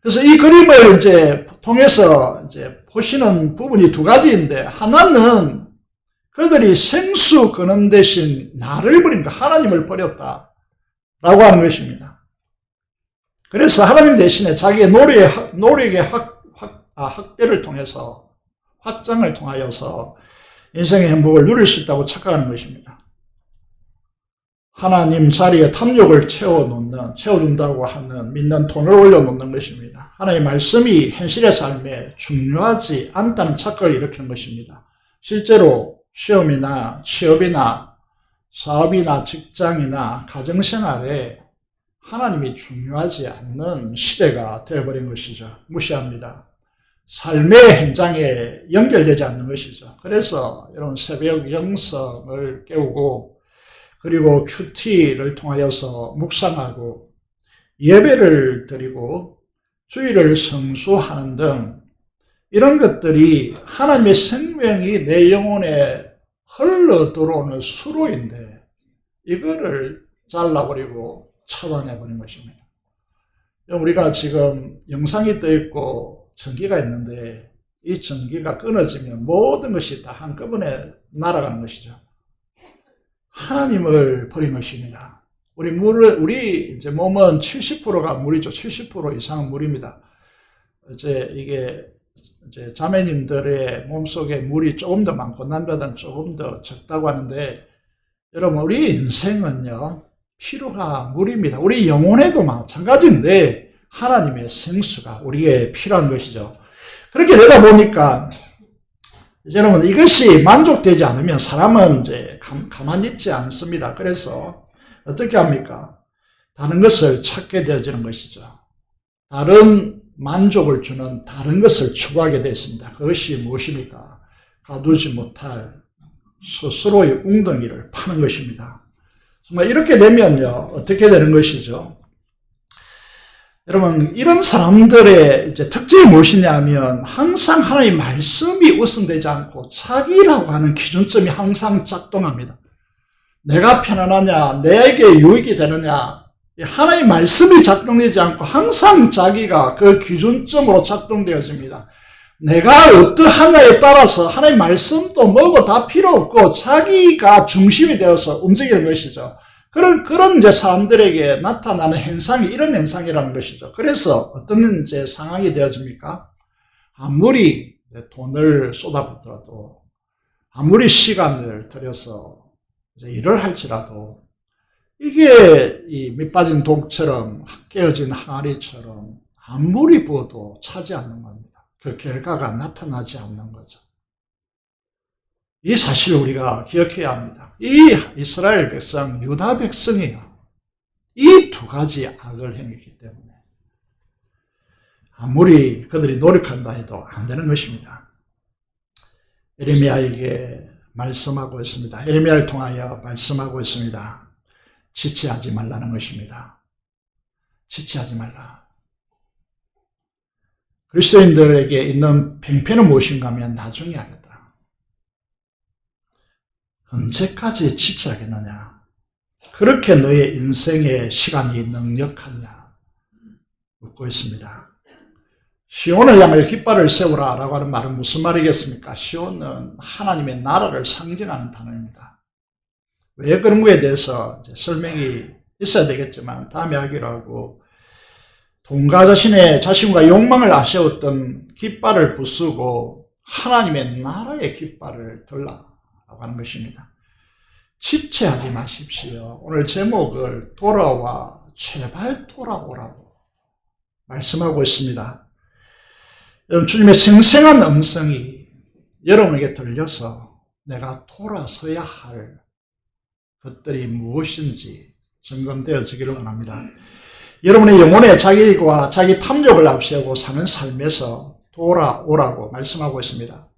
그래서 이 그림을 이제 통해서 이제 보시는 부분이 두 가지인데, 하나는 그들이 생수 근원 대신 나를 버린 것, 하나님을 버렸다라고 하는 것입니다. 그래서 하나님 대신에 자기의 노력의 확대를 통해서, 확장을 통하여서 인생의 행복을 누릴 수 있다고 착각하는 것입니다. 하나님 자리에 탐욕을 채워준다고 하는 믿는 돈을 올려놓는 것입니다. 하나님의 말씀이 현실의 삶에 중요하지 않다는 착각을 일으키는 것입니다. 실제로 시험이나 취업이나 사업이나 직장이나 가정생활에 하나님이 중요하지 않는 시대가 되어버린 것이죠. 무시합니다. 삶의 현장에 연결되지 않는 것이죠. 그래서 이런 새벽 영성을 깨우고 그리고 큐티를 통하여서 묵상하고 예배를 드리고 주일을 성수하는 등 이런 것들이 하나님의 생명이 내 영혼에 흘러 들어오는 수로인데 이거를 잘라버리고 차단해버린 것입니다. 우리가 지금 영상이 떠있고 전기가 있는데 이 전기가 끊어지면 모든 것이 다 한꺼번에 날아가는 것이죠. 하나님을 버린 것입니다. 우리 이제 몸은 70%가 물이죠. 70% 이상은 물입니다. 이게 자매님들의 몸속에 물이 조금 더 많고 남자들은 조금 더 적다고 하는데, 여러분 우리 인생은요 피로가 물입니다. 우리 영혼에도 마찬가지인데 하나님의 생수가 우리에게 필요한 것이죠. 그렇게 되다 보니까 이제 여러분 이것이 만족되지 않으면 사람은 이제 가만히 있지 않습니다. 그래서 어떻게 합니까? 다른 것을 찾게 되어지는 것이죠. 다른 만족을 주는 다른 것을 추구하게 됐습니다. 그것이 무엇입니까? 가두지 못할 스스로의 웅덩이를 파는 것입니다. 정말 이렇게 되면요, 어떻게 되는 것이죠? 여러분, 이런 사람들의 이제 특징이 무엇이냐면, 항상 하나님의 말씀이 우선되지 않고, 자기라고 하는 기준점이 항상 작동합니다. 내가 편안하냐, 내게 유익이 되느냐, 하나님의 말씀이 작동되지 않고, 항상 자기가 그 기준점으로 작동되어집니다. 내가 어떠하냐에 따라서 하나님의 말씀도 뭐고 다 필요 없고, 자기가 중심이 되어서 움직이는 것이죠. 그런 이제 사람들에게 나타나는 현상이 이런 현상이라는 것이죠. 그래서 어떤 이제 상황이 되어집니까? 아무리 돈을 쏟아붓더라도, 아무리 시간을 들여서 이제 일을 할지라도, 이게 이 밑빠진 독처럼 깨어진 항아리처럼 아무리 부어도 차지 않는 겁니다. 그 결과가 나타나지 않는 거죠. 이 사실을 우리가 기억해야 합니다. 이 이스라엘 백성, 유다 백성이요, 이 두 가지 악을 행했기 때문에 아무리 그들이 노력한다 해도 안 되는 것입니다. 에레미야에게 말씀하고 있습니다. 에레미야를 통하여 말씀하고 있습니다. 지체하지 말라는 것입니다. 지체하지 말라. 그리스도인들에게 있는 팽팽은 무엇인가 하면 나중에 하겠다. 언제까지 지체하겠느냐? 그렇게 너의 인생의 시간이 넉넉하냐? 묻고 있습니다. 시온을 향하여 깃발을 세우라 라고 하는 말은 무슨 말이겠습니까? 시온은 하나님의 나라를 상징하는 단어입니다. 왜 그런 거에 대해서 이제 설명이 있어야 되겠지만 다음에 하기로 하고, 돈과 자신과 욕망을 아쉬웠던 깃발을 부수고 하나님의 나라의 깃발을 들라 라고 하는 것입니다. 지체하지 마십시오. 오늘 제목을 돌아와, 제발 돌아오라고 말씀하고 있습니다. 여러분, 주님의 생생한 음성이 여러분에게 들려서 내가 돌아서야 할 것들이 무엇인지 점검되어지기를 원합니다. 여러분의 영혼에 자기와 자기 탐욕을 앞세우고 사는 삶에서 돌아오라고 말씀하고 있습니다.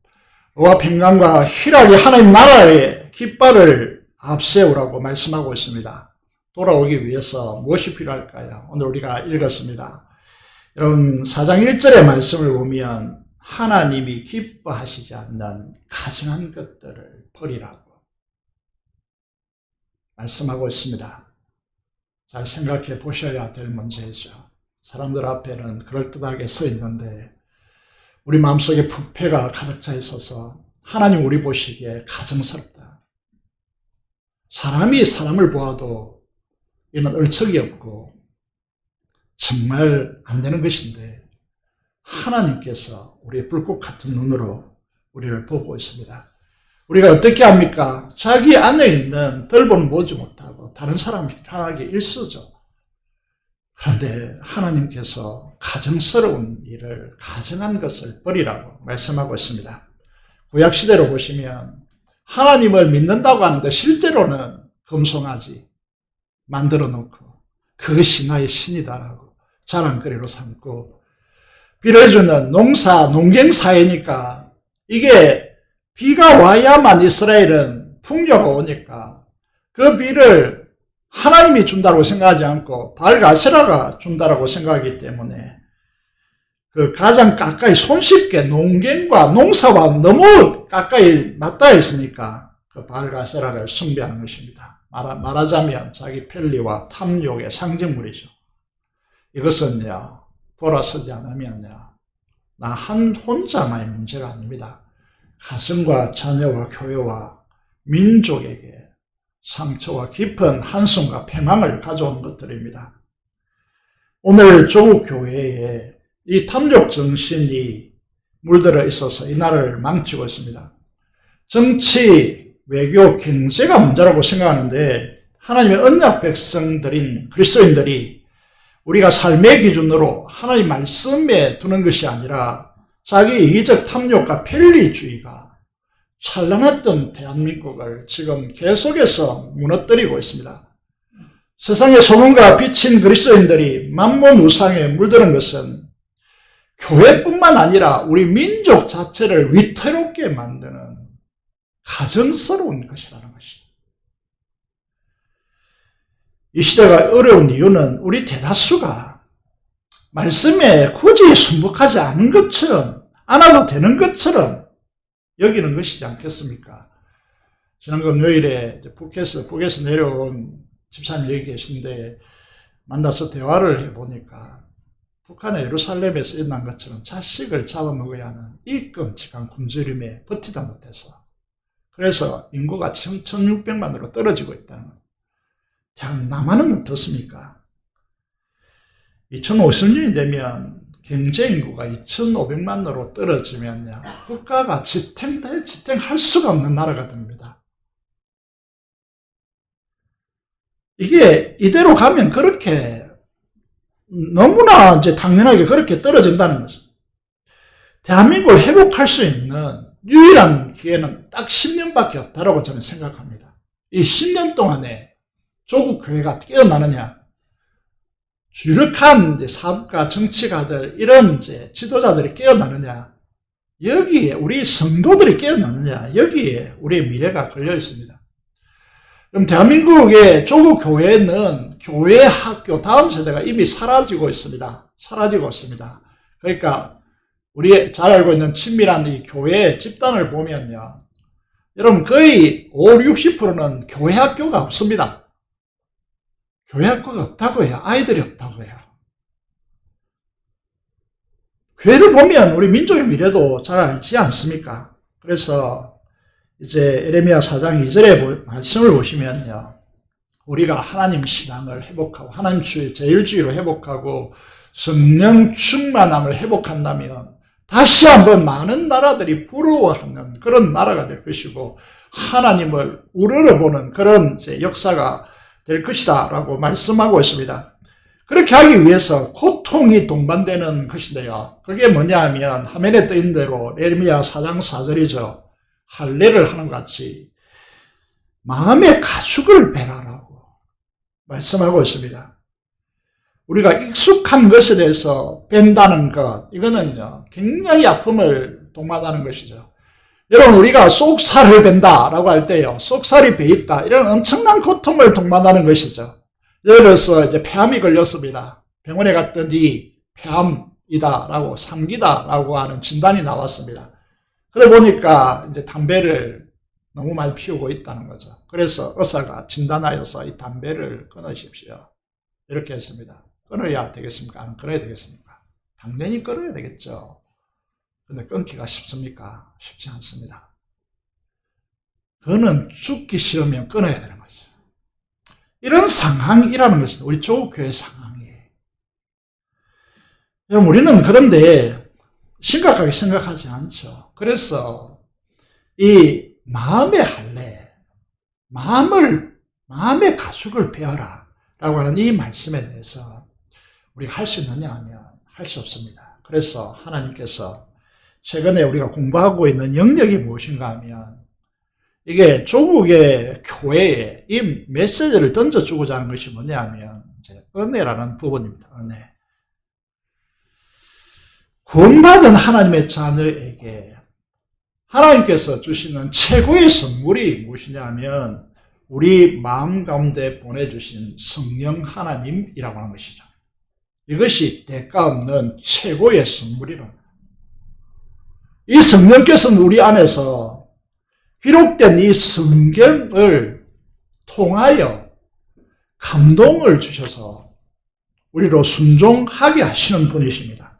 의와 평강과 희락이 하나님 나라의 깃발을 앞세우라고 말씀하고 있습니다. 돌아오기 위해서 무엇이 필요할까요? 오늘 우리가 읽었습니다. 여러분, 4장 1절의 말씀을 보면 하나님이 기뻐하시지 않는 가증한 것들을 버리라고 말씀하고 있습니다. 잘 생각해 보셔야 될 문제죠. 사람들 앞에는 그럴듯하게 서 있는데 우리 마음속에 부패가 가득 차 있어서 하나님 우리 보시기에 가증스럽다. 사람이 사람을 보아도 이는 얼척이 없고 정말 안 되는 것인데 하나님께서 우리의 불꽃 같은 눈으로 우리를 보고 있습니다. 우리가 어떻게 합니까? 자기 안에 있는 덜보는 보지 못하고 다른 사람이 편하게 일쓰죠. 그런데 하나님께서 가증스러운 일을, 가증한 것을 버리라고 말씀하고 있습니다. 구약시대로 보시면 하나님을 믿는다고 하는데 실제로는 금송아지 만들어 놓고 그것이 나의 신이다라고 자랑거리로 삼고, 비를 주는 농경사회니까 이게 비가 와야만 이스라엘은 풍요가 오니까 그 비를 하나님이 준다고 생각하지 않고 바알가세라가 준다라고 생각하기 때문에 그 가장 가까이 손쉽게 농경과 농사와 너무 가까이 맞닿아 있으니까 그 바알가세라를 숭배하는 것입니다. 말하자면 자기 편리와 탐욕의 상징물이죠. 이것은요, 돌아서지 않으면요, 나 혼자만의 문제가 아닙니다. 가정과 자녀와 교회와 민족에게 상처와 깊은 한숨과 패망을 가져온 것들입니다. 오늘 조국 교회에 이 탐욕 정신이 물들어 있어서 이 나라를 망치고 있습니다. 정치, 외교, 경제가 문제라고 생각하는데 하나님의 언약 백성들인 그리스도인들이 우리가 삶의 기준으로 하나님 말씀에 두는 것이 아니라 자기 이기적 탐욕과 편리주의가 찬란했던 대한민국을 지금 계속해서 무너뜨리고 있습니다. 세상의 소금과 빛인 그리스도인들이 만몬 우상에 물드는 것은 교회뿐만 아니라 우리 민족 자체를 위태롭게 만드는 가증스러운 것이라는 것입니다. 이 시대가 어려운 이유는 우리 대다수가 말씀에 굳이 순복하지 않은 것처럼, 안 와도 되는 것처럼 여기는 것이지 않겠습니까? 지난 금요일에 북에서 내려온 집사님 여기 계신데 만나서 대화를 해보니까 북한의 예루살렘에서 일어난 것처럼 자식을 잡아먹어야 하는 이 끔찍한 굶주림에 버티다 못해서, 그래서 인구가 1600만으로 떨어지고 있다는 겁니다. 남한은 어떻습니까? 2050년이 되면 경제 인구가 2500만으로 떨어지면요, 국가가 지탱할 수가 없는 나라가 됩니다. 이게 이대로 가면 그렇게 너무나 이제 당연하게 그렇게 떨어진다는 거죠. 대한민국을 회복할 수 있는 유일한 기회는 딱 10년밖에 없다라고 저는 생각합니다. 이 10년 동안에 조국 교회가 깨어나느냐, 유력한 이제 사업가, 정치가들, 이런 이제 지도자들이 깨어나느냐, 여기에 우리 성도들이 깨어나느냐, 여기에 우리의 미래가 걸려 있습니다. 그럼 대한민국의 조국 교회는 교회 학교 다음 세대가 이미 사라지고 있습니다. 사라지고 있습니다. 그러니까 우리 잘 알고 있는 친밀한 이 교회 집단을 보면요, 여러분 거의 50~60%는 교회 학교가 없습니다. 교회 학교가 없다고 해요. 아이들이 없다고 해요. 교회를 보면 우리 민족의 미래도 잘 알지 않습니까? 그래서 이제 에레미야 4장 2절의 말씀을 보시면요, 우리가 하나님 신앙을 회복하고 하나님 제일주의로 회복하고 성령 충만함을 회복한다면 다시 한번 많은 나라들이 부러워하는 그런 나라가 될 것이고 하나님을 우러러보는 그런 이제 역사가 될 것이다 라고 말씀하고 있습니다. 그렇게 하기 위해서 고통이 동반되는 것인데요, 그게 뭐냐 하면 화면에 떠 있는 대로 에레미야 4장 4절이죠. 할례를 하는 것 같이 마음의 가축을 베라라고 말씀하고 있습니다. 우리가 익숙한 것에 대해서 뺀다는 것, 이거는요 굉장히 아픔을 동반하는 것이죠. 여러분, 우리가 쏙살을 뺀다라고 할 때요, 쏙살이 베있다, 이런 엄청난 고통을 동반하는 것이죠. 예를 들어서 이제 폐암이 걸렸습니다. 병원에 갔더니 폐암이다라고, 상기다라고 하는 진단이 나왔습니다. 그래 보니까 이제 담배를 너무 많이 피우고 있다는 거죠. 그래서 의사가 진단하여서 이 담배를 끊으십시오, 이렇게 했습니다. 끊어야 되겠습니까? 안 끊어야 되겠습니까? 당연히 끊어야 되겠죠. 근데 끊기가 쉽습니까? 쉽지 않습니다. 그거는 죽기 싫으면 끊어야 되는 거죠. 이런 상황이라는 것입니다. 우리 조국교회 상황이. 여러분, 우리는 그런데 심각하게 생각하지 않죠. 그래서 이 마음의 할례, 마음의 가축을 베어라 라고 하는 이 말씀에 대해서 우리가 할 수 있느냐 하면 할 수 없습니다. 그래서 하나님께서 최근에 우리가 공부하고 있는 영역이 무엇인가 하면 이게 조국의 교회에 이 메시지를 던져주고자 하는 것이 뭐냐 하면 이제 은혜라는 부분입니다. 은혜. 구원받은 하나님의 자녀에게 하나님께서 주시는 최고의 선물이 무엇이냐 하면 우리 마음 가운데 보내주신 성령 하나님이라고 하는 것이죠. 이것이 대가 없는 최고의 선물이랍니다. 이 성령께서는 우리 안에서 기록된 이 성경을 통하여 감동을 주셔서 우리로 순종하게 하시는 분이십니다.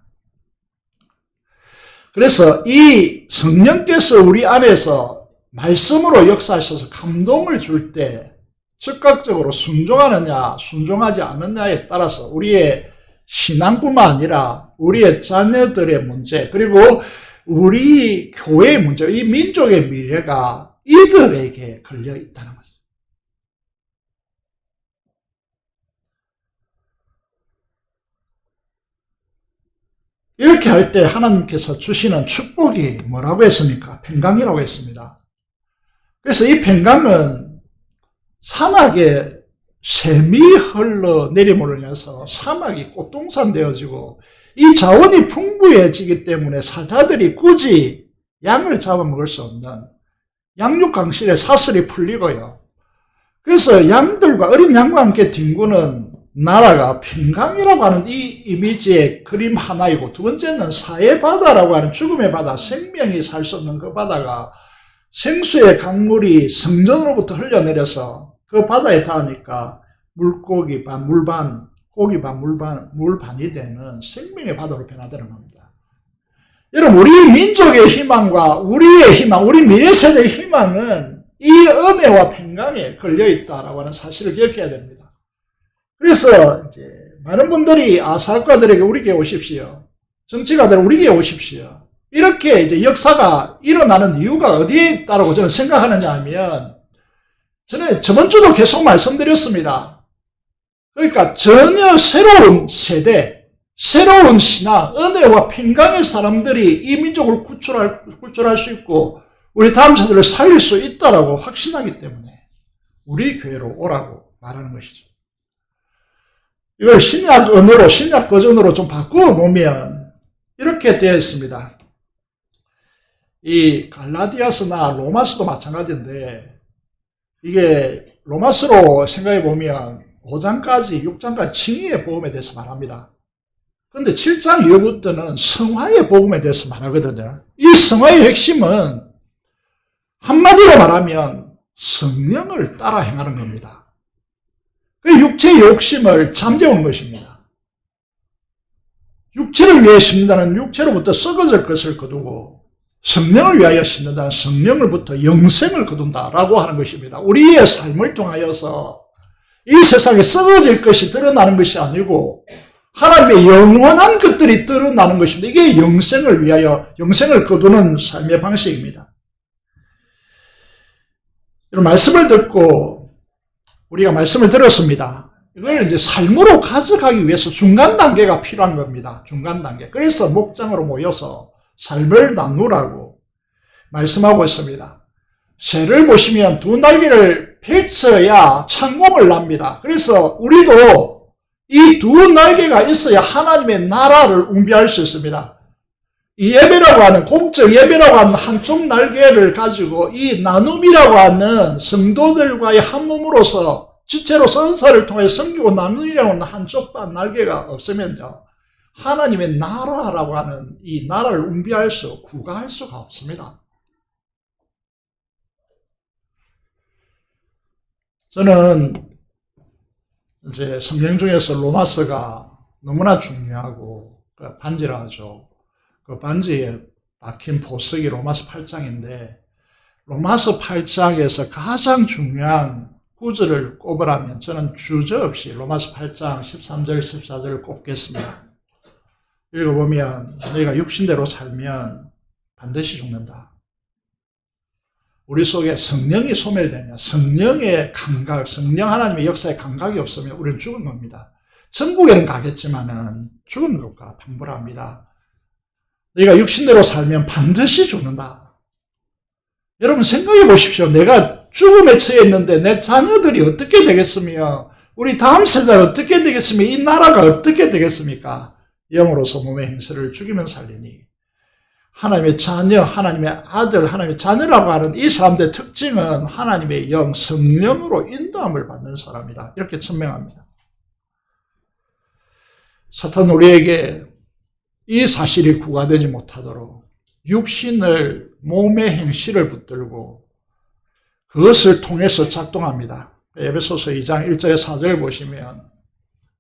그래서 이 성령께서 우리 안에서 말씀으로 역사하셔서 감동을 줄 때 즉각적으로 순종하느냐 순종하지 않느냐에 따라서 우리의 신앙뿐만 아니라 우리의 자녀들의 문제, 그리고 우리 교회의 문제, 이 민족의 미래가 이들에게 걸려 있다는 거죠. 이렇게 할 때 하나님께서 주시는 축복이 뭐라고 했습니까? 평강이라고 했습니다. 그래서 이 평강은 사막에 샘이 흘러내림으로 인해서 사막이 꽃동산 되어지고 이 자원이 풍부해지기 때문에 사자들이 굳이 양을 잡아먹을 수 없는 양육강실의 사슬이 풀리고요. 그래서 양들과 어린 양과 함께 뒹구는 나라가 평강이라고 하는 이 이미지의 그림 하나이고, 두 번째는 사해 바다라고 하는 죽음의 바다, 생명이 살 수 없는 그 바다가 생수의 강물이 성전으로부터 흘러내려서 그 바다에 닿으니까 물고기 반, 물 반, 고기 반, 물 반이 되는 생명의 바다로 변화되는 겁니다. 여러분, 우리 민족의 희망과 우리의 희망, 우리 미래 세대의 희망은 이 은혜와 평강에 걸려있다라고 하는 사실을 기억해야 됩니다. 그래서 이제 많은 분들이 사학가들에게 우리에게 오십시오. 정치가들 우리에게 오십시오. 이렇게 이제 역사가 일어나는 이유가 어디에 있다고 저는 생각하느냐 하면, 저는 저번 주도 계속 말씀드렸습니다. 그러니까 전혀 새로운 세대, 새로운 신앙, 은혜와 평강의 사람들이 이 민족을 구출할 수 있고 우리 다음 세대를 살릴 수 있다라고 확신하기 때문에 우리 교회로 오라고 말하는 것이죠. 이걸 신약 언어로, 신약 버전으로 좀 바꾸어 보면 이렇게 되어 있습니다. 이 갈라디아서나 로마서도 마찬가지인데, 이게 로마서로 생각해 보면 5장까지 6장까지 칭의의 복음에 대해서 말합니다. 그런데 7장 이후부터는 성화의 복음에 대해서 말하거든요. 이 성화의 핵심은 한마디로 말하면 성령을 따라 행하는 겁니다. 그 육체의 욕심을 잠재우는 것입니다. 육체를 위해 심는다는 육체로부터 썩어질 것을 거두고 성령을 위하여 심는다는 성령으로부터 영생을 거둔다라고 하는 것입니다. 우리의 삶을 통하여서 이 세상에 썩어질 것이 드러나는 것이 아니고 하나님의 영원한 것들이 드러나는 것입니다. 이게 영생을 위하여 영생을 거두는 삶의 방식입니다. 이런 말씀을 듣고 우리가 말씀을 들었습니다. 이걸 이제 삶으로 가져가기 위해서 중간 단계가 필요한 겁니다. 중간 단계. 그래서 목장으로 모여서 삶을 나누라고 말씀하고 있습니다. 새를 보시면 두 날개를 펼쳐야 창공을 납니다. 그래서 우리도 이 두 날개가 있어야 하나님의 나라를 웅비할 수 있습니다. 이 예배라고 하는, 공적 예배라고 하는 한쪽 날개를 가지고 이 나눔이라고 하는 성도들과의 한 몸으로서 지체로서 은사를 통해 섬기고 나누려고 하는 한쪽 날개가 없으면요, 하나님의 나라라고 하는 이 나라를 웅비할 수, 구가할 수가 없습니다. 저는 이제 성경 중에서 로마서가 너무나 중요하고 반지라 하죠. 그 반지에 박힌 보석이 로마서 8장인데 로마서 8장에서 가장 중요한 구절을 꼽으라면 저는 주저없이 로마서 8장 13절 14절을 꼽겠습니다. 읽어보면 너희가 육신대로 살면 반드시 죽는다. 우리 속에 성령이 소멸되면, 성령의 감각, 성령 하나님의 역사의 감각이 없으면 우리는 죽은 겁니다. 천국에는 가겠지만은 죽은 것과 방불합니다. 너희가 육신대로 살면 반드시 죽는다. 여러분 생각해 보십시오. 내가 죽음에 처해 있는데 내 자녀들이 어떻게 되겠으며 우리 다음 세대가 어떻게 되겠으며 이 나라가 어떻게 되겠습니까? 영으로서 몸의 행세를 죽이면 살리니 하나님의 자녀, 하나님의 아들, 하나님의 자녀라고 하는 이 사람들의 특징은 하나님의 영, 성령으로 인도함을 받는 사람이다. 이렇게 천명합니다. 사탄은 우리에게 이 사실이 구가되지 못하도록 육신을, 몸의 행실을 붙들고 그것을 통해서 작동합니다. 에베소서 2장 1절에 4절을 보시면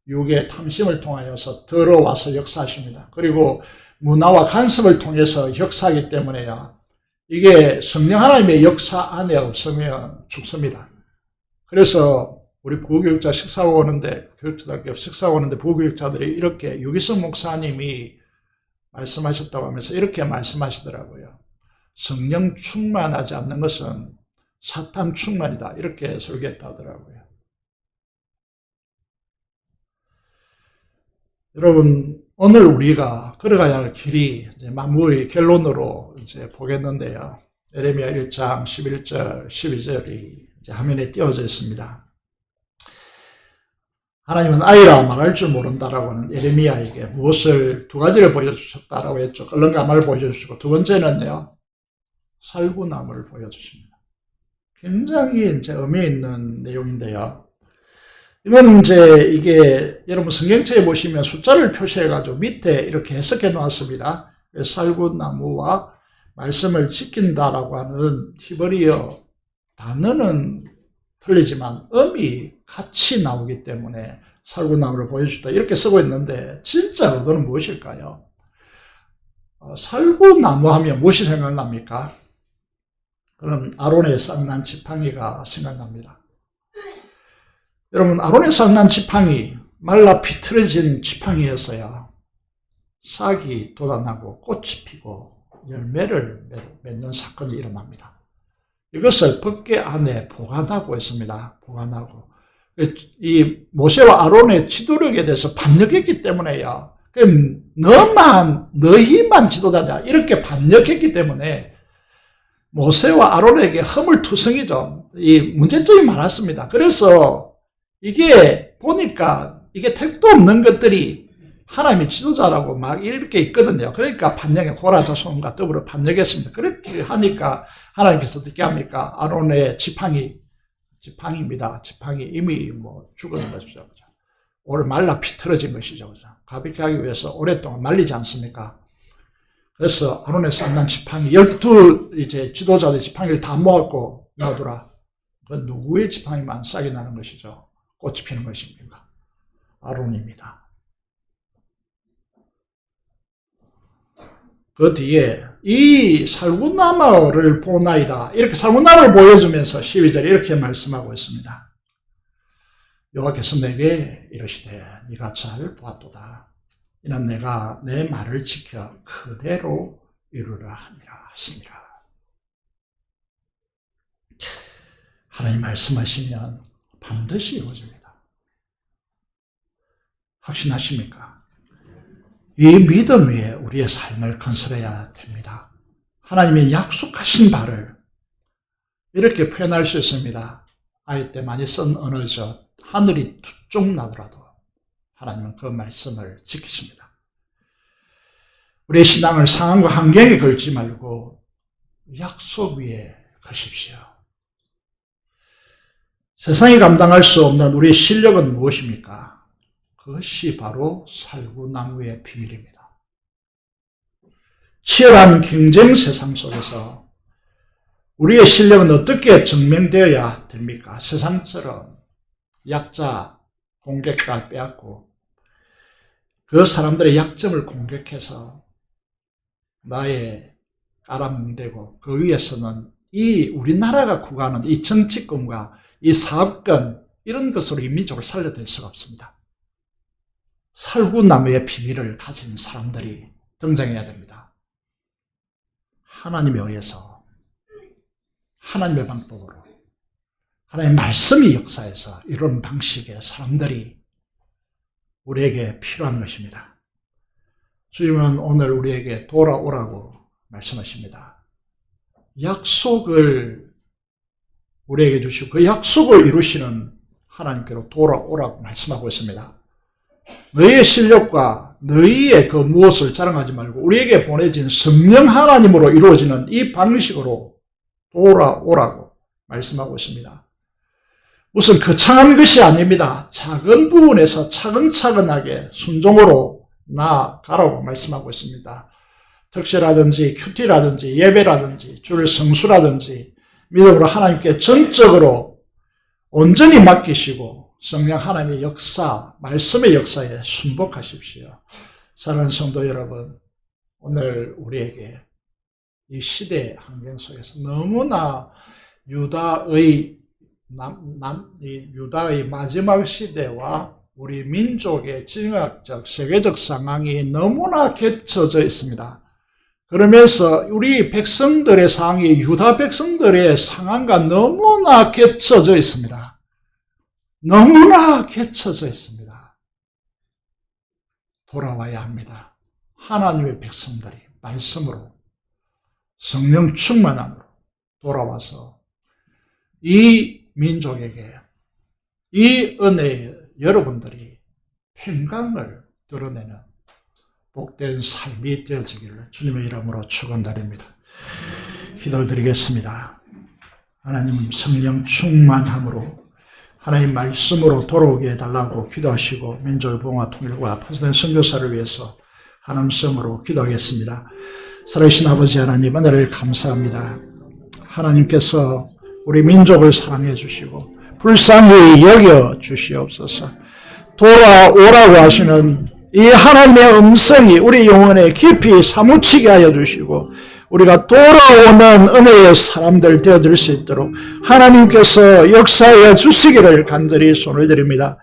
육의 탐심을 통하여서 들어와서 역사하십니다. 그리고 문화와 간섭을 통해서 역사하기 때문에요, 이게 성령 하나님의 역사 안에 없으면 죽습니다. 그래서 우리 부교육자 식사하고 오는데, 교육자들께 식사하고 오는데 부교육자들이 이렇게 유기성 목사님이 말씀하셨다고 하면서 이렇게 말씀하시더라고요. 성령 충만하지 않는 것은 사탄 충만이다. 이렇게 설교했다 하더라고요. 여러분, 오늘 우리가 걸어가야 할 길이 이제 마무리 결론으로 이제 보겠는데요. 예레미야 1장 11절, 12절이 이제 화면에 띄어져 있습니다. 하나님은 아이라 말할 줄 모른다라고 하는 예레미야에게 무엇을 두 가지를 보여주셨다라고 했죠. 끓는 가마를 보여주시고 두 번째는요, 살구나무를 보여주십니다. 굉장히 이제 의미 있는 내용인데요. 이건 이제 이게 여러분 성경책에 보시면 숫자를 표시해가지고 밑에 이렇게 해석해 놓았습니다. 살구나무와 말씀을 지킨다라고 하는 히브리어 단어는 틀리지만 음이 같이 나오기 때문에 살구나무를 보여주다 이렇게 쓰고 있는데 진짜 의도는 무엇일까요? 살구나무 하면 무엇이 생각납니까? 그럼 아론의 쌍난 지팡이가 생각납니다. 여러분, 아론의 쌍난 지팡이, 말라 비틀어진 지팡이였어야 싹이 돋아나고 꽃이 피고 열매를 맺는 사건이 일어납니다. 이것을 법궤 안에 보관하고 있습니다. 보관하고. 이 모세와 아론의 지도력에 대해서 반역했기 때문에요. 그럼 너희만 지도자냐 이렇게 반역했기 때문에 모세와 아론에게 허물투성이죠. 이 문제점이 많았습니다. 그래서 이게 보니까 이게 택도 없는 것들이 하나님의 지도자라고 막 이렇게 있거든요. 그러니까 반역의 고라 자손과 더불어 반역했습니다. 그렇게 하니까 하나님께서 어떻게 합니까? 아론의 지팡이입니다. 지팡이 이미 뭐 죽은 것이죠. 오래 말라 비틀어진 것이죠. 가볍게 하기 위해서 오랫동안 말리지 않습니까? 그래서 아론의 쌍난 지팡이 12 이제 지도자들의 지팡이를 다 모았고 놔두라. 그 누구의 지팡이만 싹이 나는 것이죠? 꽃이 피는 것입니까? 아론입니다. 그 뒤에 이 살구나무를 보나이다. 이렇게 살구나무를 보여주면서 12절에 이렇게 말씀하고 있습니다. 여호와께서 내게 이르시되 네가 잘 보았도다. 이는 내가 내 말을 지켜 그대로 이루라 하니라 하시니라. 하나님 말씀하시면 반드시 이루어집니다. 확신하십니까? 이 믿음 위에 우리의 삶을 건설해야 됩니다. 하나님이 약속하신 바를 이렇게 표현할 수 있습니다. 아이 때 많이 쓴 언어죠. 하늘이 두 쪽 나더라도 하나님은 그 말씀을 지키십니다. 우리의 신앙을 상황과 환경에 걸지 말고 약속 위에 거십시오. 세상이 감당할 수 없는 우리의 실력은 무엇입니까? 그것이 바로 살구나무의 비밀입니다. 치열한 경쟁 세상 속에서 우리의 실력은 어떻게 증명되어야 됩니까? 세상처럼 약자 공격과 빼앗고 그 사람들의 약점을 공격해서 나의 깔아뭉개고 그 위에서는 이 우리나라가 구가하는 이 정치권과 이 사업권 이런 것으로 이 민족을 살려낼 수가 없습니다. 살구나무의 비밀을 가진 사람들이 등장해야 됩니다. 하나님에 의해서 하나님의 방법으로 하나님의 말씀이 역사에서 이런 방식의 사람들이 우리에게 필요한 것입니다. 주님은 오늘 우리에게 돌아오라고 말씀하십니다. 약속을 우리에게 주시고 그 약속을 이루시는 하나님께로 돌아오라고 말씀하고 있습니다. 너희의 실력과 너희의 그 무엇을 자랑하지 말고 우리에게 보내진 성령 하나님으로 이루어지는 이 방식으로 돌아오라고 말씀하고 있습니다. 무슨 거창한 것이 아닙니다. 작은 부분에서 차근차근하게 순종으로 나아가라고 말씀하고 있습니다. 특세라든지 큐티라든지 예배라든지 주일 성수라든지 믿음으로 하나님께 전적으로 온전히 맡기시고 성령 하나님의 역사, 말씀의 역사에 순복하십시오. 사랑하는 성도 여러분, 오늘 우리에게 이 시대 환경 속에서 너무나 유다의 마지막 시대와 우리 민족의 지정학적, 세계적 상황이 너무나 겹쳐져 있습니다. 그러면서 우리 백성들의 상황이 유다 백성들의 상황과 너무나 겹쳐져 있습니다. 너무나 겹쳐져 있습니다. 돌아와야 합니다. 하나님의 백성들이 말씀으로 성령 충만함으로 돌아와서 이 민족에게 이 은혜에 여러분들이 평강을 드러내는 복된 삶이 되어지기를 주님의 이름으로 축원드립니다. 기도를 드리겠습니다. 하나님 성령 충만함으로 하나님 말씀으로 돌아오게 해달라고 기도하시고 민족의 봉화 통일과 파손된 선교사를 위해서 한음성으로 기도하겠습니다. 살아계신 아버지 하나님 은혜를 감사합니다. 하나님께서 우리 민족을 사랑해 주시고 불쌍히 여겨 주시옵소서. 돌아오라고 하시는 이 하나님의 음성이 우리 영혼에 깊이 사무치게 하여 주시고 우리가 돌아오는 은혜의 사람들 되어질 수 있도록 하나님께서 역사하여 주시기를 간절히 손을 드립니다.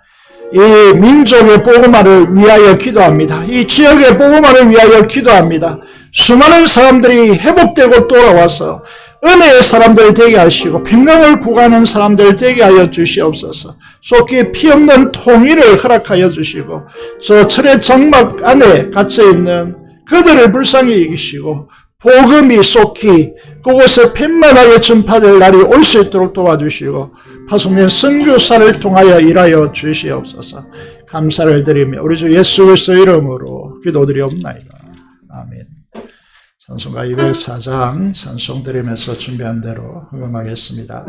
이 민족의 복음화를 위하여 기도합니다. 이 지역의 복음화를 위하여 기도합니다. 수많은 사람들이 회복되고 돌아와서 은혜의 사람들 되게 하시고 평강을 구가하는 사람들 되게 하여 주시옵소서. 속히 피 없는 통일을 허락하여 주시고 저 철의 장막 안에 갇혀있는 그들을 불쌍히 여기시고 복음이 속히 그곳에 펜만하게 전파될 날이 올 수 있도록 도와주시고 파송된 선교사를 통하여 일하여 주시옵소서. 감사를 드리며 우리 주 예수 그리스도 이름으로 기도드리옵나이다. 아멘. 찬송가 204장 찬송 드리면서 준비한 대로 흥음하겠습니다.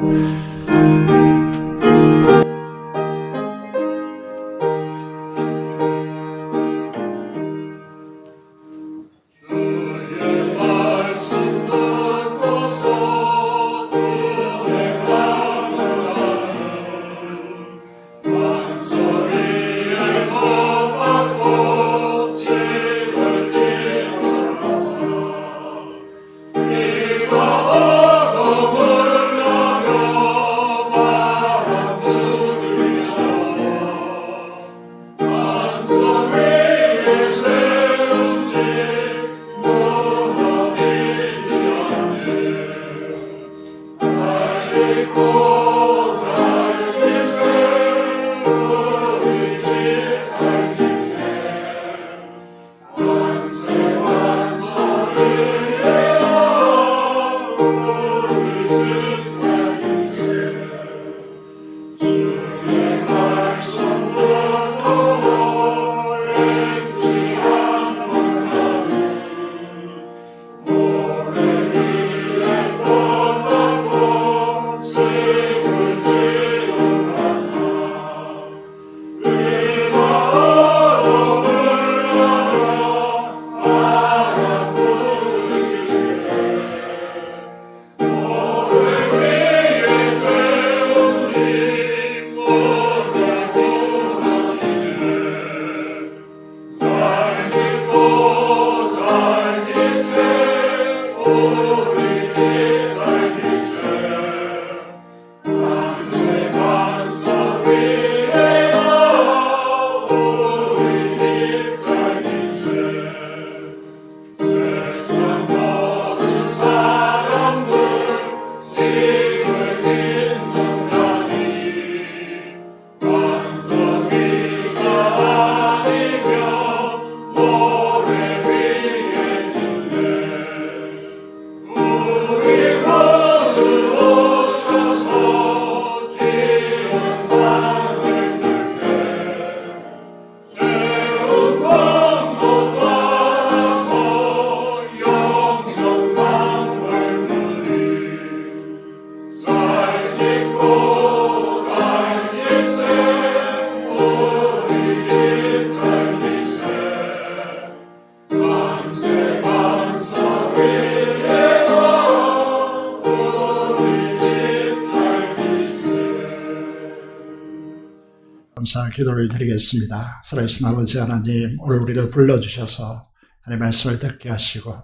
감사 기도를 드리겠습니다. 살아계신 아버지 하나님, 오늘 우리를 불러주셔서 하나님의 말씀을 듣게 하시고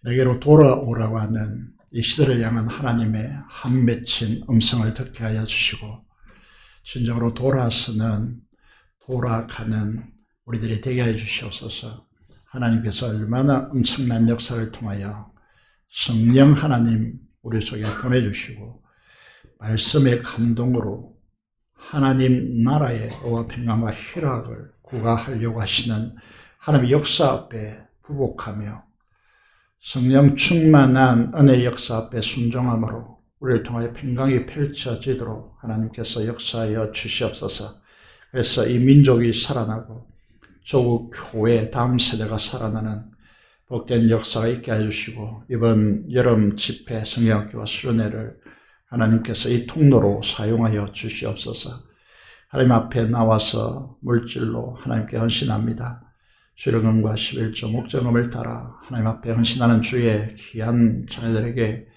내게로 돌아오라고 하는 이 시대를 향한 하나님의 한 맺힌 음성을 듣게 하여 주시고 진정으로 돌아서는 돌아가는 우리들이 되게 해 주시옵소서. 하나님께서 얼마나 엄청난 역사를 통하여 성령 하나님 우리 속에 보내주시고 말씀의 감동으로 하나님 나라의 의와 평강과 희락을 구가하려고 하시는 하나님의 역사 앞에 부복하며 성령 충만한 은혜의 역사 앞에 순종함으로 우리를 통하여 평강이 펼쳐지도록 하나님께서 역사하여 주시옵소서. 그래서 이 민족이 살아나고 조국 교회 다음 세대가 살아나는 복된 역사가 있게 해주시고 이번 여름 집회 성경학교와 수련회를 하나님께서 이 통로로 사용하여 주시옵소서. 하나님 앞에 나와서 물질로 하나님께 헌신합니다. 수령금과 11조 목전금을 따라 하나님 앞에 헌신하는 주의 귀한 자녀들에게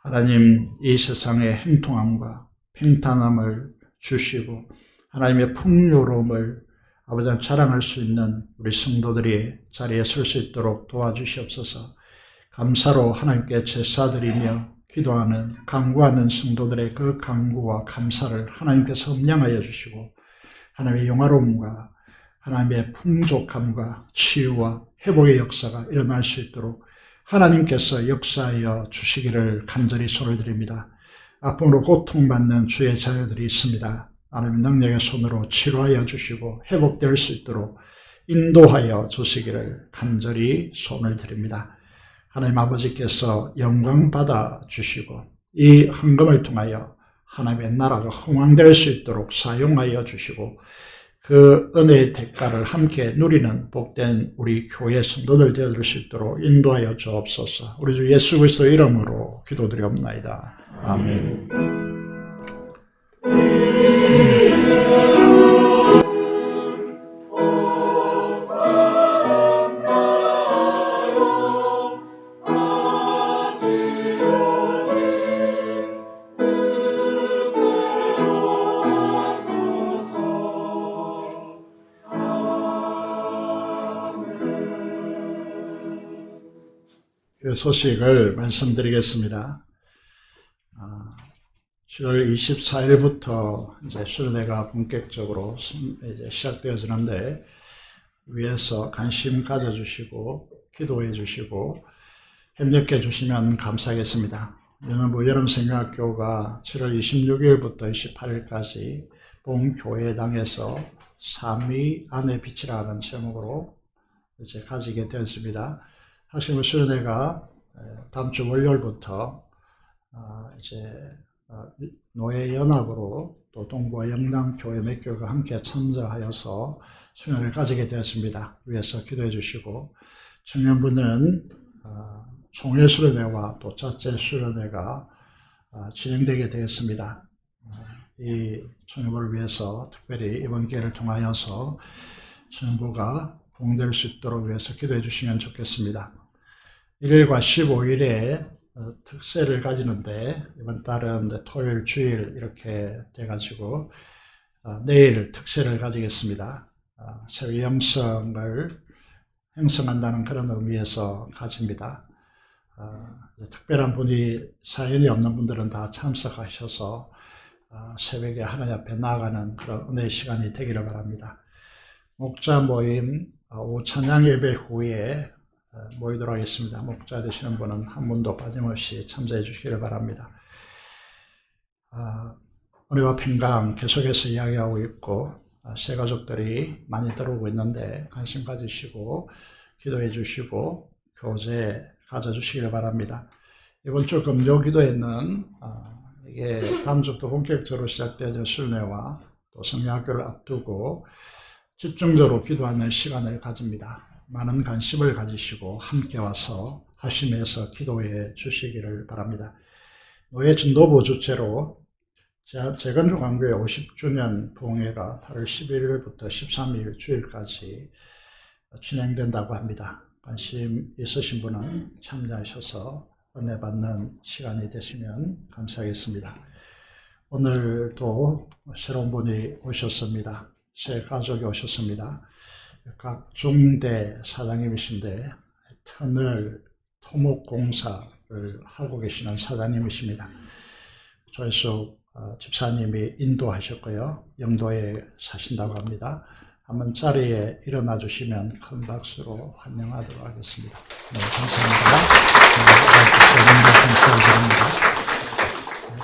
하나님 이 세상의 행통함과 평탄함을 주시고 하나님의 풍요로움을 아버지 자랑할 수 있는 우리 성도들이 자리에 설 수 있도록 도와주시옵소서. 감사로 하나님께 제사드리며 기도하는 간구하는 성도들의 그 간구와 감사를 하나님께서 음량하여 주시고 하나님의 영화로움과 하나님의 풍족함과 치유와 회복의 역사가 일어날 수 있도록 하나님께서 역사하여 주시기를 간절히 손을 드립니다. 아픔으로 고통받는 주의 자녀들이 있습니다. 하나님의 능력의 손으로 치료하여 주시고 회복될 수 있도록 인도하여 주시기를 간절히 손을 드립니다. 하나님 아버지께서 영광 받아 주시고 이 헌금을 통하여 하나님의 나라가 흥왕될 수 있도록 사용하여 주시고 그 은혜의 대가를 함께 누리는 복된 우리 교회 성도들 되어줄 수 있도록 인도하여 주옵소서. 우리 주 예수 그리스도 이름으로 기도드리옵나이다. 아멘. 그 소식을 말씀드리겠습니다. 7월 24일부터 이제 수련회가 본격적으로 이제 시작되어지는데 위에서 관심 가져주시고 기도해 주시고 협력해 주시면 감사하겠습니다. 영암부 여름생명학교가 7월 26일부터 28일까지 본교회당에서 삼위 안의 빛이라는 제목으로 이제 가지게 되었습니다. 학생부 수련회가 다음 주 월요일부터 이제 노예연합으로 또 동부와 영남교회 몇 교회가 함께 참여하여서 수련회를 가지게 되었습니다. 위에서 기도해 주시고 청년부는 총회 수련회와 또 자체 수련회가 진행되게 되겠습니다. 이 청년부를 위해서 특별히 이번 기회를 통하여서 청년부가 부흥될 수 있도록 위해서 기도해 주시면 좋겠습니다. 1일과 15일에 특세를 가지는데 이번 달은 토요일, 주일 이렇게 돼가지고 내일 특세를 가지겠습니다. 세계 영성을 형성한다는 그런 의미에서 가집니다. 특별한 분이 사연이 없는 분들은 다 참석하셔서 새벽에 하나님 앞에 나아가는 그런 은혜의 시간이 되기를 바랍니다. 목자 모임 오후 찬양 예배 후에 모이도록 하겠습니다. 목자 되시는 분은 한 분도 빠짐없이 참여해 주시기를 바랍니다. 은혜와 평강 계속해서 이야기하고 있고 새 가족들이 많이 들어오고 있는데 관심 가지시고 기도해 주시고 교제 가져주시기를 바랍니다. 이번 주 금요 기도에는 이게 다음 주부터 본격적으로 시작되어질 수련회와 또 성령학교를 앞두고 집중적으로 기도하는 시간을 가집니다. 많은 관심을 가지시고 함께 와서 하심에서 기도해 주시기를 바랍니다. 노예 전도부 주최로 재건축 강교회 50주년 부흥회가 8월 11일부터 13일 주일까지 진행된다고 합니다. 관심 있으신 분은 참여하셔서 은혜 받는 시간이 되시면 감사하겠습니다. 오늘도 새로운 분이 오셨습니다. 새 가족이 오셨습니다. 각 중대 사장님이신데 터널 토목공사를 하고 계시는 사장님이십니다. 조혜숙 집사님이 인도하셨고요. 영도에 사신다고 합니다. 한번 자리에 일어나 주시면 큰 박수로 환영하도록 하겠습니다. 네, 감사합니다.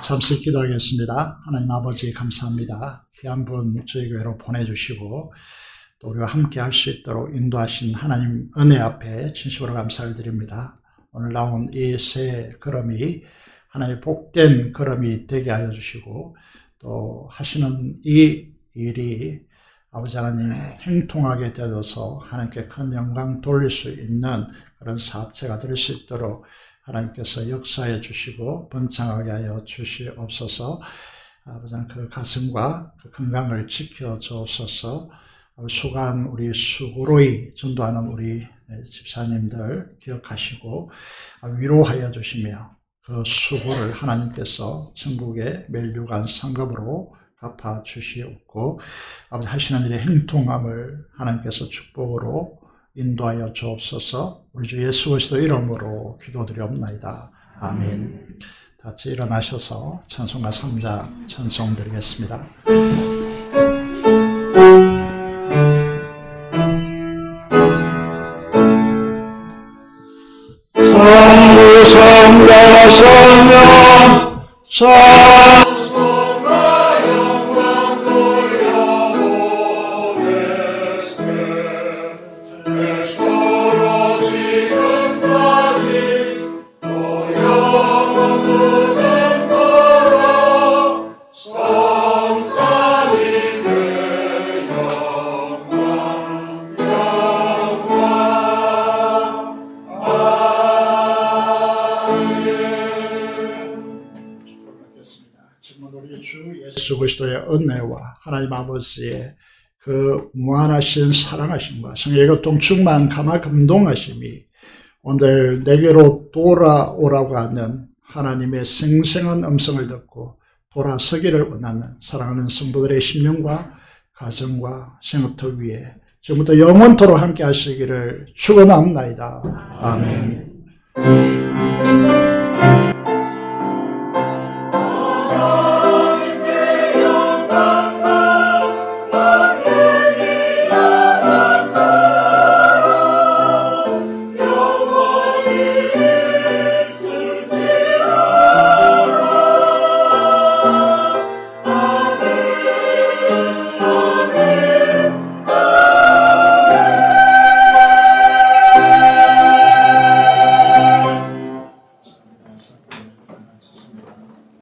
잠시 기도하겠습니다. 하나님 아버지 감사합니다. 귀한 분 저희 교회로 보내주시고 또 우리와 함께 할 수 있도록 인도하신 하나님 은혜 앞에 진심으로 감사를 드립니다. 오늘 나온 이 새 걸음이 하나님의 복된 걸음이 되게 하여 주시고 또 하시는 이 일이 아버지 하나님 행통하게 되어서 하나님께 큰 영광 돌릴 수 있는 그런 사업체가 될 수 있도록 하나님께서 역사해 주시고 번창하게 하여 주시옵소서. 아버지 그 가슴과 그 건강을 지켜 주옵소서. 수고한 우리 수고로이 전도하는 우리 집사님들 기억하시고 위로하여 주시며 그 수고를 하나님께서 천국의 멸류관 상급으로 갚아 주시옵고 아버지 하시는 일의 행통함을 하나님께서 축복으로 인도하여 주옵소서. 우리 주 예수 그리스도 이름으로 기도드리옵나이다. 아멘. 다 같이 일어나셔서 찬송가 3장 찬송 드리겠습니다. 성부 성자와 성령
성과 영광 돌려보냈으 애초로 지금까지 또 영원 무덤토록 성삼위의 영광
정말 우리 주 예수 그리스도의 은혜와 하나님 아버지의 그 무한하신 사랑하심과 성령의 교통 충만 감화 감동하심이 오늘 내게로 돌아오라고 하는 하나님의 생생한 음성을 듣고 돌아서기를 원하는 사랑하는 성도들의 심령과 가정과 생업터 위에 지금부터 영원토록 함께 하시기를 축원합니다. 아멘.